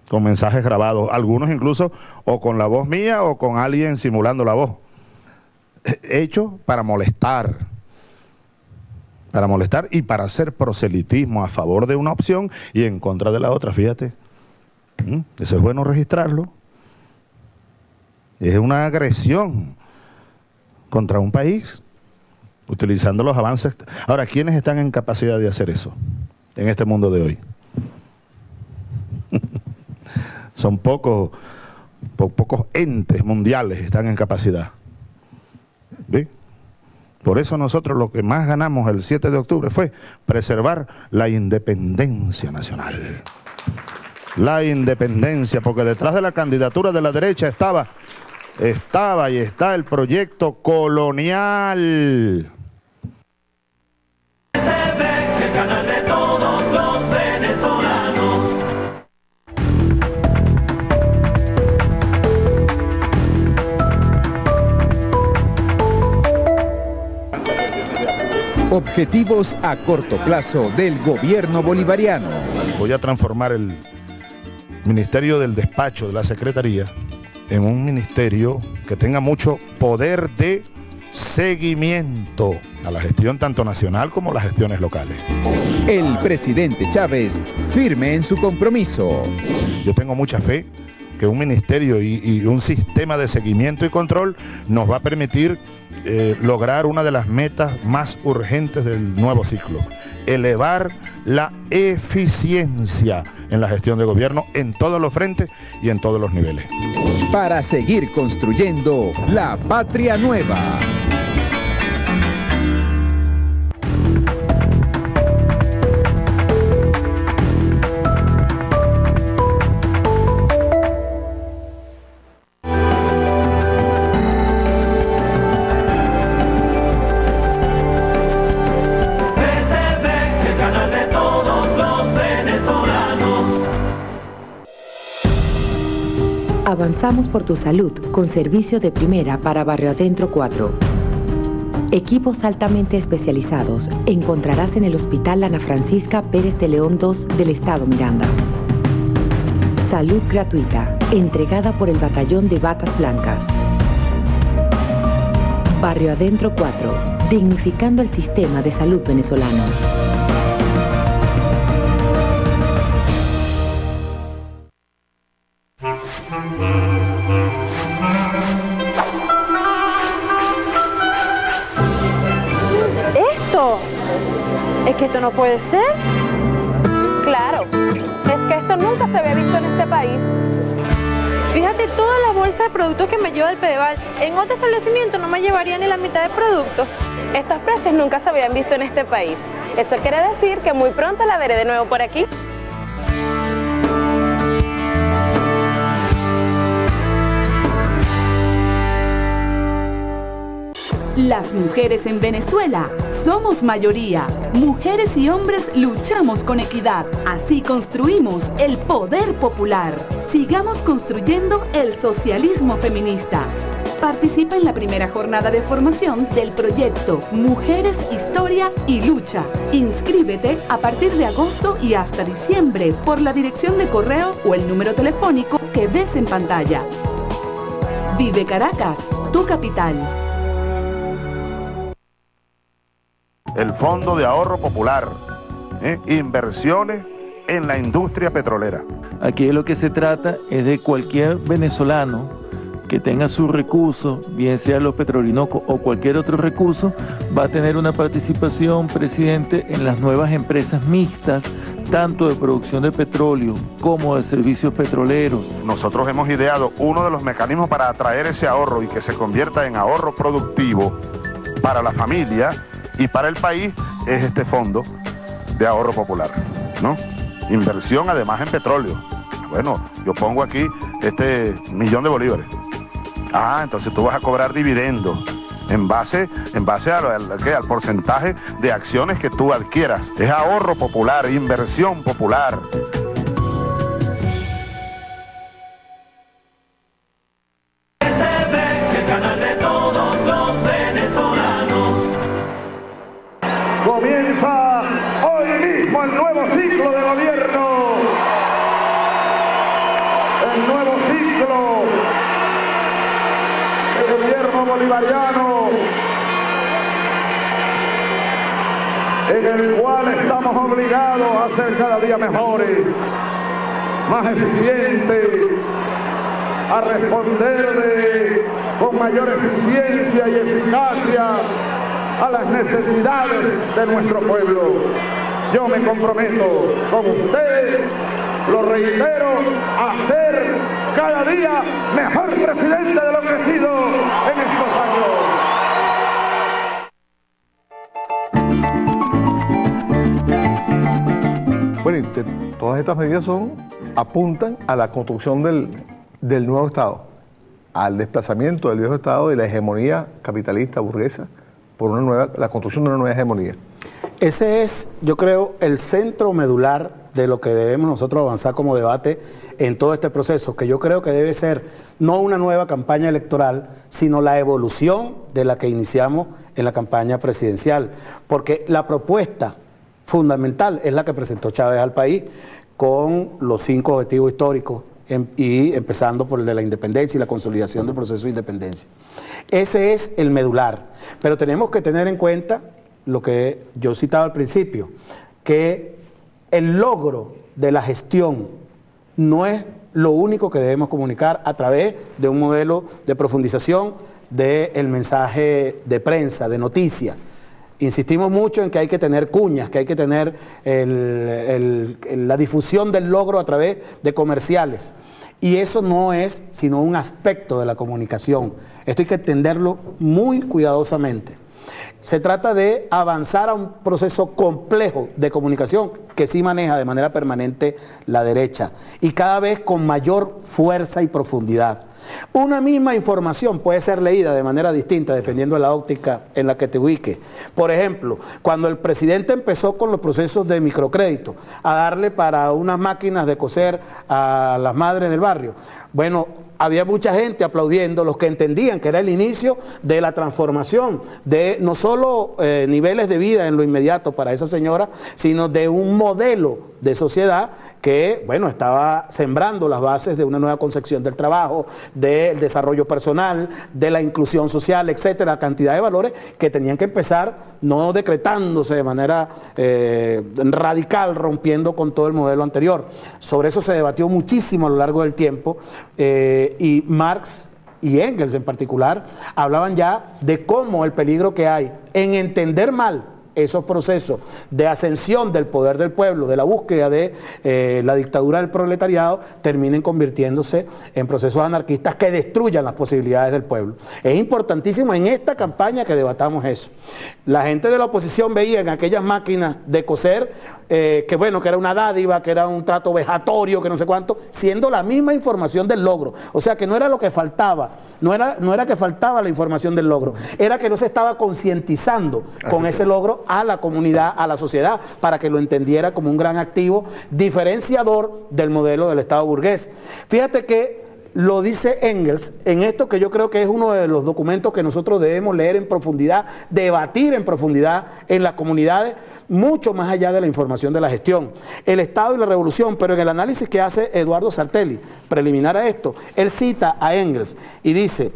S12: Con mensajes grabados, algunos incluso o con la voz mía o con alguien simulando la voz. Hecho para molestar y para hacer proselitismo a favor de una opción y en contra de la otra, fíjate. Eso es bueno registrarlo. Es una agresión contra un país, utilizando los avances. Ahora, ¿quiénes están en capacidad de hacer eso en este mundo de hoy? Son pocos entes mundiales están en capacidad. ¿Ve? Por eso nosotros lo que más ganamos el 7 de octubre fue preservar la independencia nacional. La independencia, porque detrás de la candidatura de la derecha estaba y está el proyecto colonial.
S3: El canal de todos los venezolanos.
S18: Objetivos a corto plazo del gobierno bolivariano.
S12: Voy a transformar el Ministerio del Despacho de la Secretaría en un ministerio que tenga mucho poder de seguimiento a la gestión tanto nacional como las gestiones locales.
S18: El presidente Chávez firme en su compromiso.
S12: Yo tengo mucha fe que un ministerio y un sistema de seguimiento y control nos va a permitir lograr una de las metas más urgentes del nuevo ciclo: elevar la eficiencia en la gestión de gobierno en todos los frentes y en todos los niveles.
S18: Para seguir construyendo la patria nueva.
S3: El canal de todos los venezolanos.
S14: Avanzamos por tu salud con servicio de primera para Barrio Adentro 4. Equipos altamente especializados encontrarás en el Hospital Ana Francisca Pérez de León II del Estado Miranda. Salud gratuita, entregada por el Batallón de Batas Blancas. Barrio Adentro 4, dignificando el sistema de salud venezolano.
S15: ¿Es que esto no puede ser? Claro, es que esto nunca se había visto en este país. Fíjate toda la bolsa de productos que me lleva el Pedeval. En otro establecimiento no me llevaría ni la mitad de productos. Estos precios nunca se habían visto en este país. Eso quiere decir que muy pronto la veré de nuevo por aquí.
S16: Las mujeres en Venezuela somos mayoría. Mujeres y hombres luchamos con equidad. Así construimos el poder popular. Sigamos construyendo el socialismo feminista. Participa en la primera jornada de formación del proyecto Mujeres, Historia y Lucha. Inscríbete a partir de agosto y hasta diciembre por la dirección de correo o el número telefónico que ves en pantalla. Vive Caracas, tu capital.
S19: El Fondo de Ahorro Popular, inversiones en la industria petrolera.
S17: Aquí de lo que se trata es de cualquier venezolano que tenga sus recursos, bien sea los Petrolinocos o cualquier otro recurso, va a tener una participación, presidente, en las nuevas empresas mixtas, tanto de producción de petróleo como de servicios petroleros.
S19: Nosotros hemos ideado uno de los mecanismos para atraer ese ahorro y que se convierta en ahorro productivo para la familia y para el país, es este fondo de ahorro popular, ¿no? Inversión además en petróleo. Bueno, yo pongo aquí este $1.000.000 de bolívares. Ah, entonces tú vas a cobrar dividendos en base al porcentaje de acciones que tú adquieras. Es ahorro popular, inversión popular.
S9: Comienza hoy mismo el nuevo ciclo de gobierno. El nuevo ciclo del gobierno bolivariano, en el cual estamos obligados a ser cada día mejores, más eficientes, a responder con mayor eficiencia y eficacia a las necesidades de nuestro pueblo. Yo me comprometo con usted, lo reitero, a ser cada día mejor presidente de lo que he sido en estos
S4: años. Bueno, y todas estas medidas apuntan a la construcción del nuevo Estado, al desplazamiento del viejo Estado y la hegemonía capitalista burguesa por la construcción de una nueva hegemonía.
S6: Ese es, yo creo, el centro medular de lo que debemos nosotros avanzar como debate en todo este proceso, que yo creo que debe ser no una nueva campaña electoral, sino la evolución de la que iniciamos en la campaña presidencial, porque la propuesta fundamental es la que presentó Chávez al país con los 5 objetivos históricos y empezando por el de la independencia y la consolidación del proceso de independencia. Ese es el medular, pero tenemos que tener en cuenta lo que yo citaba al principio, que el logro de la gestión no es lo único que debemos comunicar a través de un modelo de profundización del mensaje de prensa, de noticia. Insistimos mucho en que hay que tener cuñas, que hay que tener la difusión del logro a través de comerciales. Y eso no es sino un aspecto de la comunicación. Esto hay que entenderlo muy cuidadosamente. Se trata de avanzar a un proceso complejo de comunicación que sí maneja de manera permanente la derecha y cada vez con mayor fuerza y profundidad. Una misma información puede ser leída de manera distinta dependiendo de la óptica en la que te ubiques. Por ejemplo, cuando el presidente empezó con los procesos de microcrédito, a darle para unas máquinas de coser a las madres del barrio, bueno, había mucha gente aplaudiendo, los que entendían que era el inicio de la transformación de no solo niveles de vida en lo inmediato para esa señora, sino de un modelo de sociedad que, bueno, estaba sembrando las bases de una nueva concepción del trabajo, del desarrollo personal, de la inclusión social, etcétera, cantidad de valores que tenían que empezar no decretándose de manera radical, rompiendo con todo el modelo anterior. Sobre eso se debatió muchísimo a lo largo del tiempo, y Marx y Engels en particular hablaban ya de cómo el peligro que hay en entender mal esos procesos de ascensión del poder del pueblo, de la búsqueda de la dictadura del proletariado, terminen convirtiéndose en procesos anarquistas que destruyan las posibilidades del pueblo. Es importantísimo en esta campaña que debatamos eso. La gente de la oposición veía en aquellas máquinas de coser que bueno, que era una dádiva, que era un trato vejatorio, que no sé cuánto, siendo la misma información del logro. O sea que no era lo que faltaba, no era que faltaba la información del logro, era que no se estaba concientizando con ese logro a la comunidad, a la sociedad, para que lo entendiera como un gran activo diferenciador del modelo del Estado burgués. Fíjate que lo dice Engels en esto que yo creo que es uno de los documentos que nosotros debemos leer en profundidad, debatir en profundidad en las comunidades, mucho más allá de la información de la gestión. El Estado y la revolución, pero en el análisis que hace Eduardo Sartelli, preliminar a esto, él cita a Engels y dice: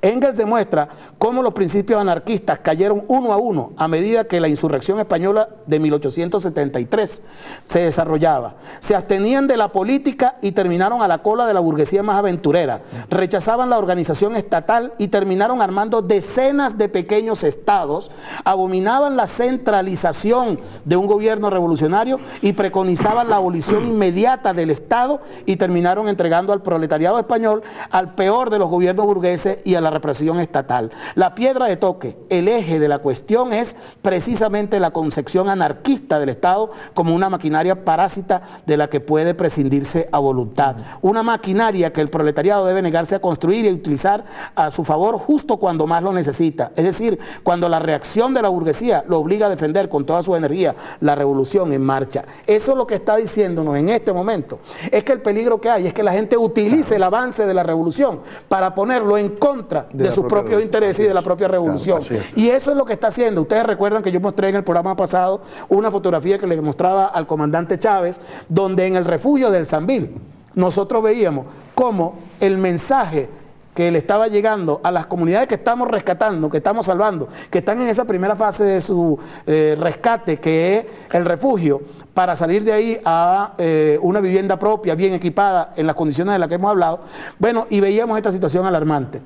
S6: Engels demuestra cómo los principios anarquistas cayeron uno a uno a medida que la insurrección española de 1873 se desarrollaba. Se abstenían de la política y terminaron a la cola de la burguesía más aventurera. Rechazaban la organización estatal y terminaron armando decenas de pequeños estados. Abominaban la centralización de un gobierno revolucionario y preconizaban la abolición inmediata del Estado y terminaron entregando al proletariado español al peor de los gobiernos burgueses y a la represión estatal. La piedra de toque, el eje de la cuestión es precisamente la concepción anarquista del Estado como una maquinaria parásita de la que puede prescindirse a voluntad. Una maquinaria que el proletariado debe negarse a construir y a utilizar a su favor justo cuando más lo necesita. Es decir, cuando la reacción de la burguesía lo obliga a defender con toda su energía la revolución en marcha. Eso es lo que está diciéndonos en este momento. Es que el peligro que hay es que la gente utilice el avance de la revolución para ponerlo en contra de sus propios intereses y de la propia revolución. Claro, y eso es lo que está haciendo. Ustedes recuerdan que yo mostré en el programa pasado una fotografía que le mostraba al comandante Chávez, donde en el refugio del Sambil nosotros veíamos cómo el mensaje que le estaba llegando a las comunidades que estamos rescatando, que estamos salvando, que están en esa primera fase de su rescate, que es el refugio, para salir de ahí a una vivienda propia, bien equipada, en las condiciones de las que hemos hablado. Bueno, y veíamos esta situación alarmante.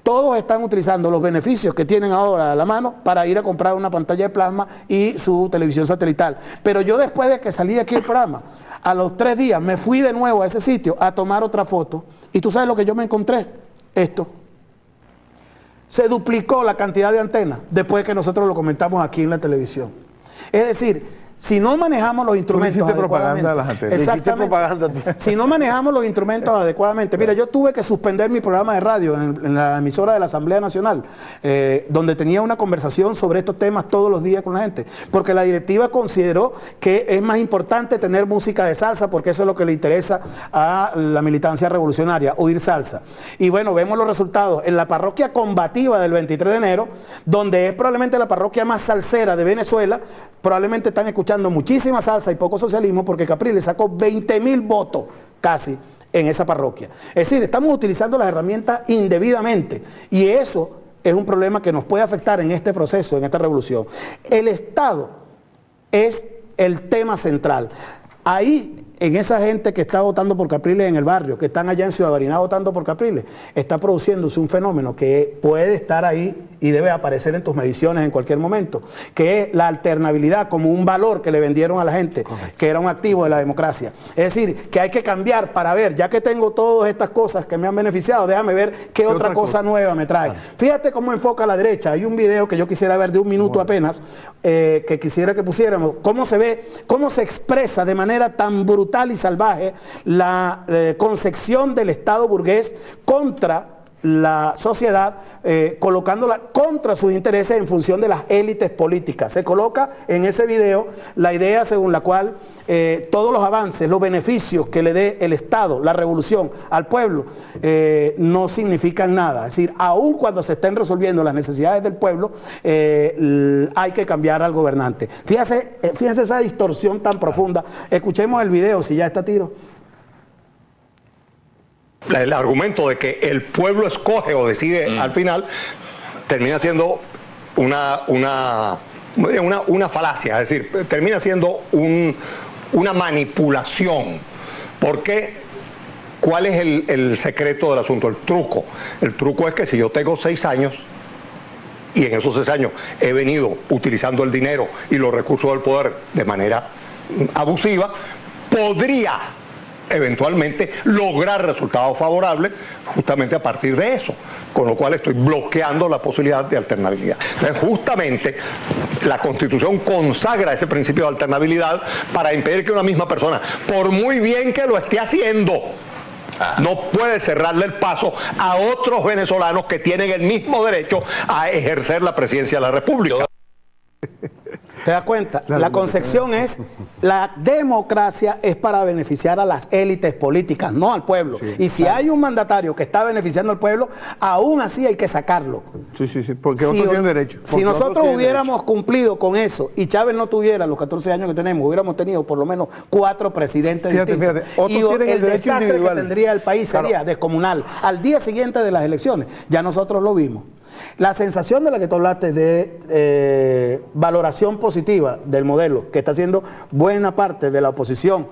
S6: Todos están utilizando los beneficios que tienen ahora a la mano para ir a comprar una pantalla de plasma y su televisión satelital. Pero yo, después de que salí de aquí del programa, a los 3 días me fui de nuevo a ese sitio a tomar otra foto, y tú sabes lo que yo me encontré. Esto. Se duplicó la cantidad de antenas después de que nosotros lo comentamos aquí en la televisión. Es decir, si no manejamos los instrumentos
S4: propaganda a las antenas.
S6: Exactamente. Si no manejamos los instrumentos adecuadamente. Mira, yo tuve que suspender mi programa de radio en la emisora de la Asamblea Nacional, donde tenía una conversación sobre estos temas todos los días con la gente, porque la directiva consideró que es más importante tener música de salsa, porque eso es lo que le interesa a la militancia revolucionaria, oír salsa. Y bueno, vemos los resultados en la parroquia combativa del 23 de enero, donde es probablemente la parroquia más salsera de Venezuela. Probablemente están escuchando muchísima salsa y poco socialismo, porque Capriles sacó 20.000 votos casi en esa parroquia. Es decir, estamos utilizando las herramientas indebidamente, y eso es un problema que nos puede afectar en este proceso, en esta revolución. El Estado es el tema central. Ahí, en esa gente que está votando por Capriles en el barrio, que están allá en Ciudad Barinas votando por Capriles, está produciéndose un fenómeno que puede estar ahí y debe aparecer en tus mediciones en cualquier momento, que es la alternabilidad como un valor que le vendieron a la gente, que era un activo de la democracia. Es decir, que hay que cambiar para ver, ya que tengo todas estas cosas que me han beneficiado, déjame ver qué otra cosa nueva me trae. Fíjate cómo enfoca a la derecha. Hay un video que yo quisiera ver de 1 minuto apenas, que quisiera que pusiéramos, cómo se ve, cómo se expresa de manera tan brutal y salvaje la concepción del Estado burgués contra la sociedad, colocándola contra sus intereses en función de las élites políticas. Se coloca en ese video la idea según la cual todos los avances, los beneficios que le dé el Estado, la revolución al pueblo, no significan nada. Es decir, aun cuando se estén resolviendo las necesidades del pueblo, hay que cambiar al gobernante. Fíjense esa distorsión tan profunda. Escuchemos el video, si ya está Tiro.
S21: El argumento de que el pueblo escoge o decide al final termina siendo una falacia, es decir, termina siendo una manipulación. Porque, ¿cuál es el secreto del asunto? El truco. El truco es que si yo tengo 6 años y en esos 6 años he venido utilizando el dinero y los recursos del poder de manera abusiva, podría eventualmente lograr resultados favorables justamente a partir de eso, con lo cual estoy bloqueando la posibilidad de alternabilidad. Entonces, justamente la Constitución consagra ese principio de alternabilidad para impedir que una misma persona, por muy bien que lo esté haciendo, no puede cerrarle el paso a otros venezolanos que tienen el mismo derecho a ejercer la presidencia de la República.
S6: ¿Te das cuenta? La concepción es, la democracia es para beneficiar a las élites políticas, no al pueblo. Sí, y si hay un mandatario que está beneficiando al pueblo, aún así hay que sacarlo.
S4: Sí, porque otros tienen derecho.
S6: Si nosotros hubiéramos cumplido con eso y Chávez no tuviera los 14 años que tenemos, hubiéramos tenido por lo menos 4 presidentes distintos.
S4: Otros tienen el derecho
S6: desastre
S4: individual
S6: que tendría el país sería descomunal. Al día siguiente de las elecciones, ya nosotros lo vimos. La sensación de la que tú hablaste de valoración positiva del modelo que está haciendo buena parte de la oposición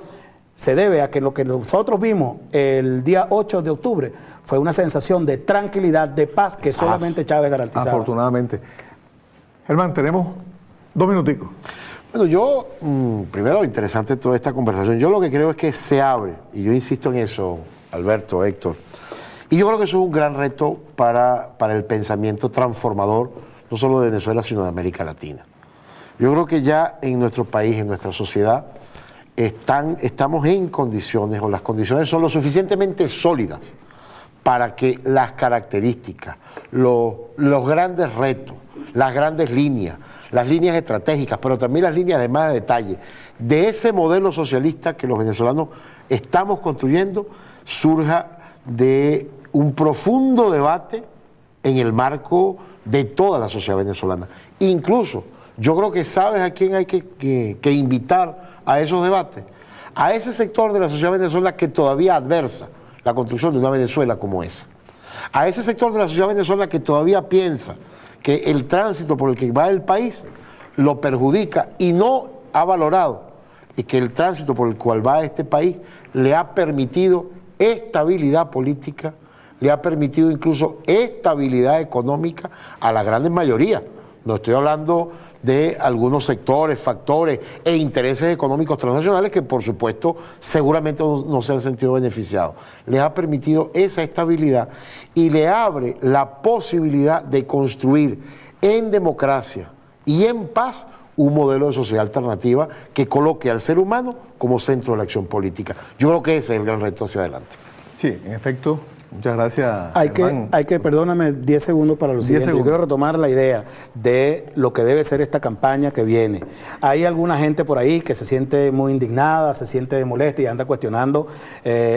S6: se debe a que lo que nosotros vimos el día 8 de octubre fue una sensación de tranquilidad, de paz que solamente Chávez garantizaba.
S4: Afortunadamente. Germán, tenemos 2 minuticos.
S5: Bueno, yo, primero, interesante toda esta conversación. Yo lo que creo es que se abre, y yo insisto en eso, Alberto, Héctor, y yo creo que eso es un gran reto para el pensamiento transformador, no solo de Venezuela, sino de América Latina. Yo creo que ya en nuestro país, en nuestra sociedad, estamos en condiciones, o las condiciones son lo suficientemente sólidas para que las características, los grandes retos, las grandes líneas, las líneas estratégicas, pero también las líneas de más detalle, de ese modelo socialista que los venezolanos estamos construyendo, surja de un profundo debate en el marco de toda la sociedad venezolana. Incluso, yo creo que sabes a quién hay que invitar a esos debates, a ese sector de la sociedad venezolana que todavía adversa la construcción de una Venezuela como esa, a ese sector de la sociedad venezolana que todavía piensa que el tránsito por el que va el país lo perjudica y no ha valorado y que el tránsito por el cual va este país le ha permitido estabilidad política, le ha permitido incluso estabilidad económica a la gran mayoría. No estoy hablando de algunos sectores, factores e intereses económicos transnacionales que por supuesto seguramente no se han sentido beneficiados. Les ha permitido esa estabilidad y le abre la posibilidad de construir en democracia y en paz un modelo de sociedad alternativa que coloque al ser humano como centro de la acción política. Yo creo que ese es el gran reto hacia adelante.
S4: Sí, en efecto. Muchas gracias.
S6: Hay que, perdóname, 10 segundos para lo siguiente. Yo quiero retomar la idea de lo que debe ser esta campaña que viene. Hay alguna gente por ahí que se siente muy indignada, se siente molesta y anda cuestionando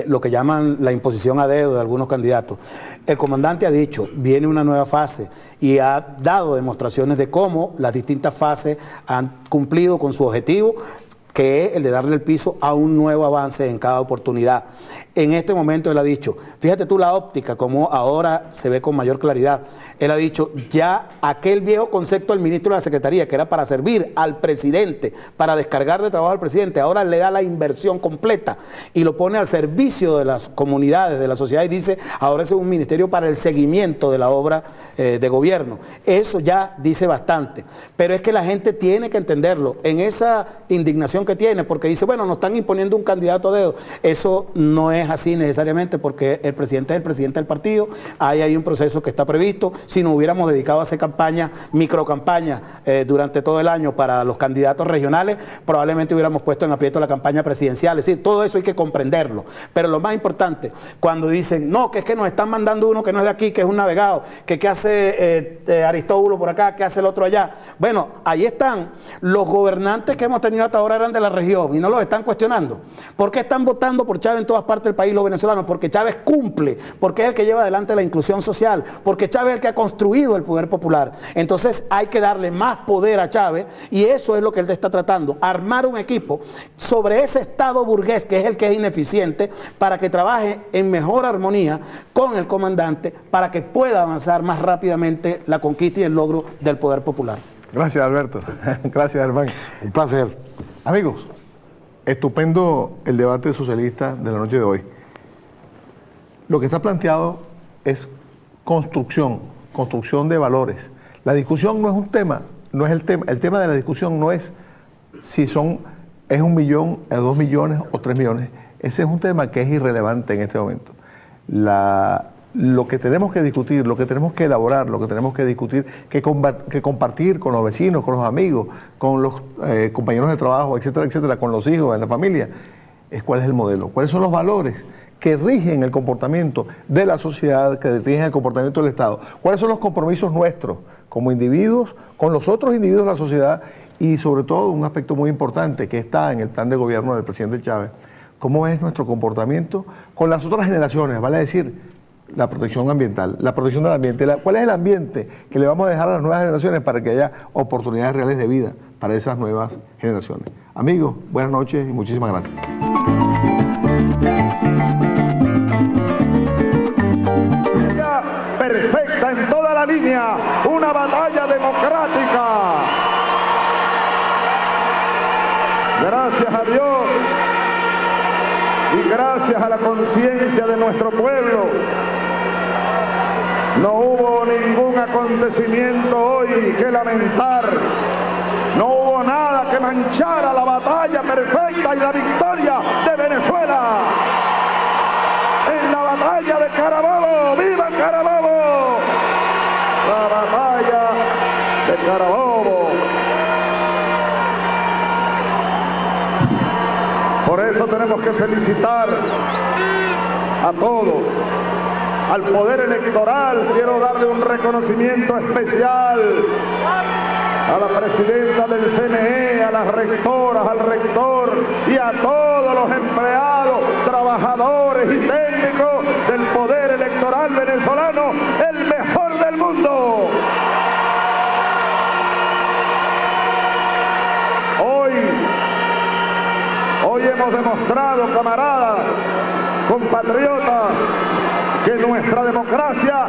S6: lo que llaman la imposición a dedo de algunos candidatos. El comandante ha dicho, viene una nueva fase y ha dado demostraciones de cómo las distintas fases han cumplido con su objetivo, que es el de darle el piso a un nuevo avance en cada oportunidad. En este momento él ha dicho, fíjate tú la óptica, como ahora se ve con mayor claridad. Él ha dicho, ya aquel viejo concepto del ministro de la Secretaría, que era para servir al presidente, para descargar de trabajo al presidente, ahora le da la inversión completa y lo pone al servicio de las comunidades, de la sociedad, y dice, ahora es un ministerio para el seguimiento de la obra de gobierno. Eso ya dice bastante, pero es que la gente tiene que entenderlo, en esa indignación que tiene, porque dice, bueno, nos están imponiendo un candidato a dedo. Eso no es es así necesariamente porque el presidente es el presidente del partido, hay un proceso que está previsto. Si nos hubiéramos dedicado a hacer campaña, microcampaña durante todo el año para los candidatos regionales, probablemente hubiéramos puesto en aprieto la campaña presidencial. Es decir, todo eso hay que comprenderlo. Pero lo más importante, cuando dicen, no, que es que nos están mandando uno que no es de aquí, que es un navegado, que qué hace Aristóbulo por acá, qué hace el otro allá. Bueno, ahí están. Los gobernantes que hemos tenido hasta ahora eran de la región y no los están cuestionando. ¿Por qué están votando por Chávez en todas partes del país los venezolanos? Porque Chávez cumple, porque es el que lleva adelante la inclusión social, porque Chávez es el que ha construido el poder popular. Entonces hay que darle más poder a Chávez y eso es lo que él está tratando, armar un equipo sobre ese Estado burgués que es el que es ineficiente para que trabaje en mejor armonía con el comandante para que pueda avanzar más rápidamente la conquista y el logro del poder popular.
S4: Gracias, Alberto. Gracias, Germán.
S5: Un placer.
S4: Amigos, estupendo el debate socialista de la noche de hoy. Lo que está planteado es construcción de valores. La discusión no es un tema, no es el tema de la discusión no es si es 1 millón, 2 millones o 3 millones. Ese es un tema que es irrelevante en este momento. Lo que tenemos que discutir, lo que tenemos que elaborar, lo que tenemos que discutir, que compartir con los vecinos, con los amigos, con los compañeros de trabajo, etcétera, etcétera, con los hijos, en la familia, es cuál es el modelo, cuáles son los valores que rigen el comportamiento de la sociedad, que rigen el comportamiento del Estado, cuáles son los compromisos nuestros como individuos, con los otros individuos de la sociedad y sobre todo un aspecto muy importante que está en el plan de gobierno del presidente Chávez, cómo es nuestro comportamiento con las otras generaciones, vale decir, la protección ambiental, la protección del ambiente, cuál es el ambiente que le vamos a dejar a las nuevas generaciones para que haya oportunidades reales de vida para esas nuevas generaciones. Amigos, buenas noches y muchísimas gracias.
S9: Perfecta en toda la línea, una batalla democrática. Gracias a Dios y gracias a la conciencia de nuestro pueblo, no hubo ningún acontecimiento hoy que lamentar, no hubo nada que manchara la batalla perfecta y la victoria de Venezuela. En la batalla de Carabobo, ¡viva Carabobo! La batalla de Carabobo. Por eso tenemos que felicitar a todos. Al poder electoral quiero darle un reconocimiento especial a la presidenta del CNE, a las rectoras, al rector y a todos los empleados, trabajadores y técnicos del poder electoral venezolano, el mejor del mundo. Hoy hemos demostrado, camaradas, compatriotas, que nuestra democracia